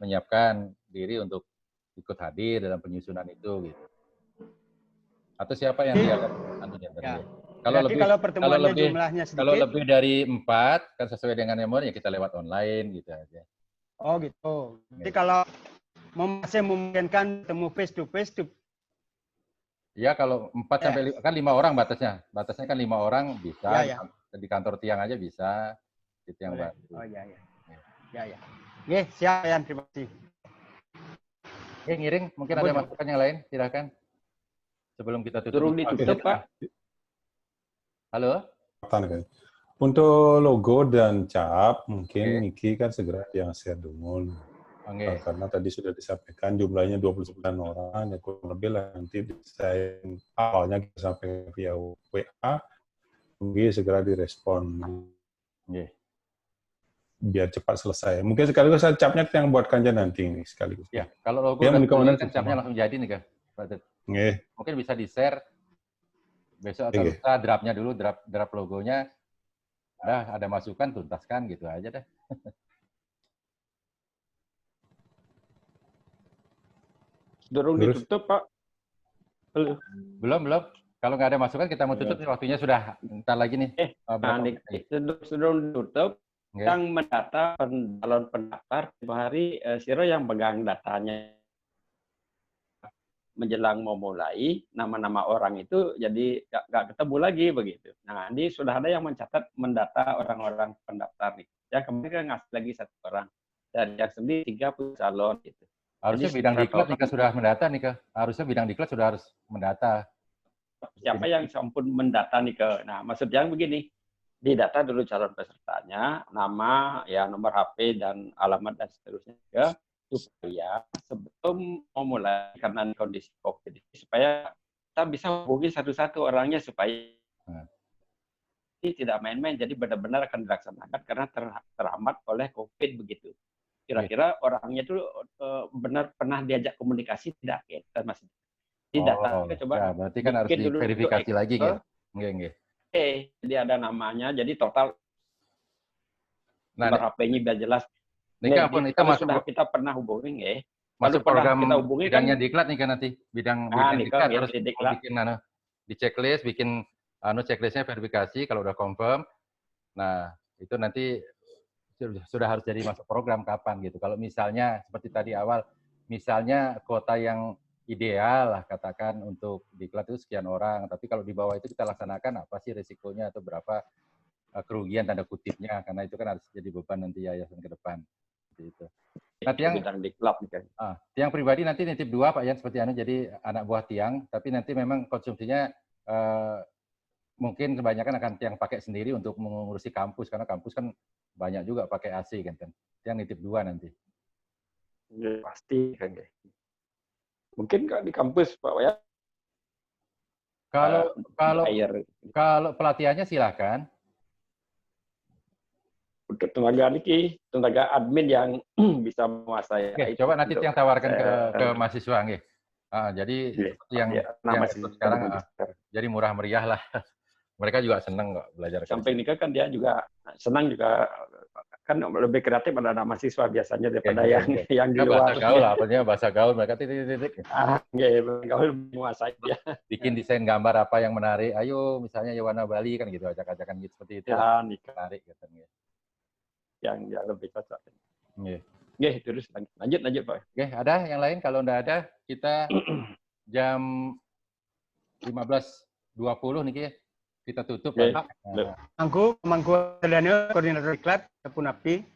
B: menyiapkan diri untuk ikut hadir dalam penyusunan itu, gitu. Atau siapa yang dia? Kalau lebih dari 4 kan sesuai dengan nomor ya kita lewat online gitu aja.
A: Oh gitu. Jadi kalau masih memungkinkan temu face to face
B: ya kalau 4 sampai 5 kan 5 orang batasnya. Batasnya kan 5 orang bisa di kantor tiang aja bisa. Itu yang baru.
A: Oh iya. Ya. Oke, siap ya, terima kasih.
B: Oke, Ngiring, mungkin ada masukan yang lain, silakan. Sebelum kita tutup.
C: Turun ditutup, Pak.
B: Halo?
D: Untuk logo dan cap, mungkin Niki kan segera yang share dulu. Karena tadi sudah disampaikan jumlahnya 29 orang, ya kurang lebih lah nanti desain awalnya kita sampai via WA, mungkin segera direspon. Biar cepat selesai. Mungkin sekaligus capnya yang buat Kanja nanti nih sekaligus.
B: Ya, kalau logo dan kan capnya langsung jadi nih, Kak. Mungkin bisa di-share besok atau lusa draftnya dulu, draft logonya. Udah ada masukan, tuntaskan gitu aja deh.
C: Dorong ditutup, Pak.
B: Belum. Kalau nggak ada masukan, kita mau tutup. Waktunya sudah ntar lagi nih.
C: Sebelum ditutup, yang mendata calon pendaftar, tempoh hari Siro yang pegang datanya. Menjelang mau mulai, nama-nama orang itu jadi nggak ketemu lagi begitu. Nah, ini sudah ada yang mencatat, mendata orang-orang pendaftar nih. Ya, kemudian kan ngasih lagi 1 orang. Dan yang sendiri 30 calon gitu.
B: Harusnya bidang diklat nih sudah mendata nih, Kak. Harusnya bidang diklat sudah harus mendata.
C: Siapa yang sampun mendata nih, Kak? Nah, maksudnya begini. Didata dulu calon pesertanya, nama, ya nomor HP dan alamat dan seterusnya, ya, supaya sebelum mau mulai karena kondisi COVID, supaya kita bisa hubungi satu-satu orangnya supaya ini tidak main-main, jadi benar-benar akan dilaksanakan karena terhambat oleh COVID begitu. Kira-kira orangnya itu benar pernah diajak komunikasi tidak? Kita masih tidak. Coba.
B: Ya, berarti kan harus diverifikasi lagi ya. Nggih.
C: Jadi ada namanya, jadi total nomor HP-nya biar jelas. Kalau sudah kita pernah hubungi,
B: masuk program kita hubungi bidangnya kan, diklat nih kan nanti bidang diklat harus bikin di checklist, bikin checklistnya verifikasi kalau udah confirm. Nah itu nanti sudah harus jadi masuk program kapan gitu. Kalau misalnya seperti tadi awal, misalnya kuota yang ideal lah katakan untuk diklat itu sekian orang, tapi kalau di bawah itu kita laksanakan apa sih risikonya atau berapa kerugian tanda kutipnya, karena itu kan harus jadi beban nanti yayasan ke depan. Gitu. Nah, tiang pribadi nanti nitip 2 Pak Yan seperti jadi anak buah tiang, tapi nanti memang konsumsinya mungkin kebanyakan akan tiang pakai sendiri untuk mengurusi kampus, karena kampus kan banyak juga pakai AC kan. Tiang nitip 2 nanti.
C: Ya, pasti kan. Mungkin di kampus Pak ya.
B: Kalau pelatihannya silakan.
C: Untuk tenaga admin yang bisa menguasai.
B: Oke, coba nanti yang tawarkan ke mahasiswa nggih. Jadi yang sekarang jadi murah meriah lah. Mereka juga senang kok belajar.
C: Sampai nikah kan dia juga senang juga, kan lebih kreatif pada anak mahasiswa biasanya daripada yang di luar.
B: Bahasa gaul, apanya bahasa gaul mereka titik-titik.
C: Gaul menguasai dia.
B: Bikin desain gambar apa yang menarik. Ayo misalnya warna Bali kan gitu, ajak-ajakan gitu seperti itu.
C: Ya, nikah.
B: Menarik gitu.
C: Yang lebih cocok.
B: Nggih,
C: terus lanjut Pak.
B: Oke, ada yang lain? Kalau enggak ada, kita jam 15.20 nih kita tutup Pak.
A: Mangku Daniel, koordinator diklat, Tepun Api.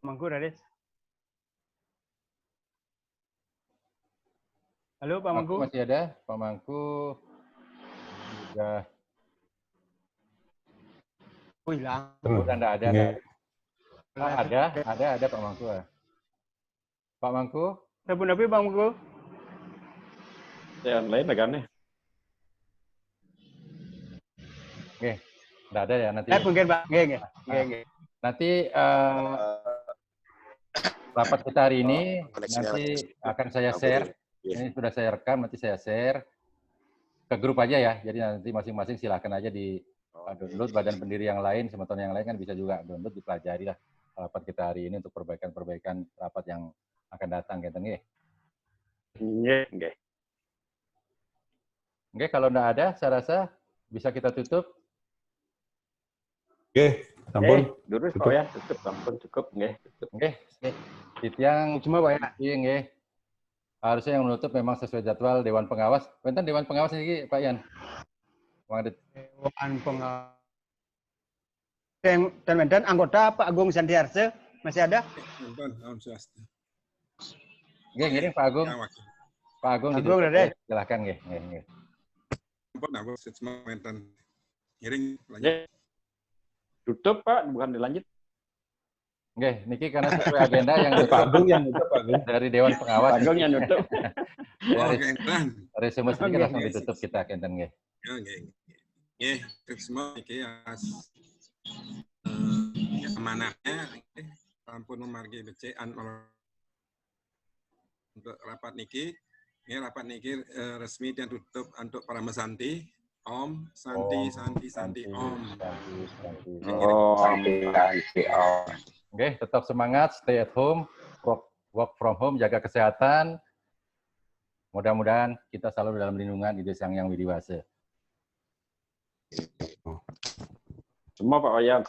A: Mangku Rades. Halo Pak Mangku.
B: Masih ada Pak Mangku. Sudah
A: hilang.
B: Udah enggak ada. Ada Pak Mangku. Pak Mangku?
A: Tepun Api Pak Mangku.
C: Yang lain negaranya.
B: Oke, enggak ada ya nanti.
A: Mungkin Pak. Nggih.
B: Nanti rapat kita hari ini nanti akan saya share. Ini sudah saya rekam, nanti saya share ke grup aja ya. Jadi nanti masing-masing silakan aja di download, badan pendiri yang lain, teman-teman yang lain kan bisa juga download, dipelajari lah rapat kita hari ini untuk perbaikan rapat yang akan datang gitu nggih. Nggih, kalau enggak ada saya rasa bisa kita tutup.
D: Oke, sampun.
C: Durus Pak ya, tutup sampun cukup nggih, tutup.
B: Nggih. Yang cuma Pak ya. Nggih. Harusnya yang menutup memang sesuai jadwal Dewan Pengawas. Benten Dewan Pengawas ini Pak Yan.
A: Dewan Pengawas. Dan anggota Pak Agung Sandiarse masih ada?
B: Ngiring Pak Agung.
F: Ya, wakil.
B: Pak Agung,
A: Agung, Dede.
B: silahkan nggih.
F: Ampun, ampun, semua menten. Ngiring, lanjut.
C: Ya. Tutup Pak, bukan dilanjut.
B: Nggih, niki karena sesuai agenda yang
D: Pak Agung yang nutup, Pak Agung.
B: dari Dewan Pengawas.
C: Pak Agung yang nutup.
F: Oh,
B: Dari
F: kenten.
B: resume sedikit langsung ditutup kita kenten nggih.
F: Ya, nggih. Nggih, semua iki amanahnya sampun memargi BCAN untuk rapat niki. Ini rapat niki resmi dan tutup untuk para mesanti. Om, Santi, Om.
B: Oke, tetap semangat, stay at home, work from home, jaga kesehatan. Mudah-mudahan kita selalu dalam lindungan Ibu Sang Yang Widiwasa.
C: Semua Pak Wayan.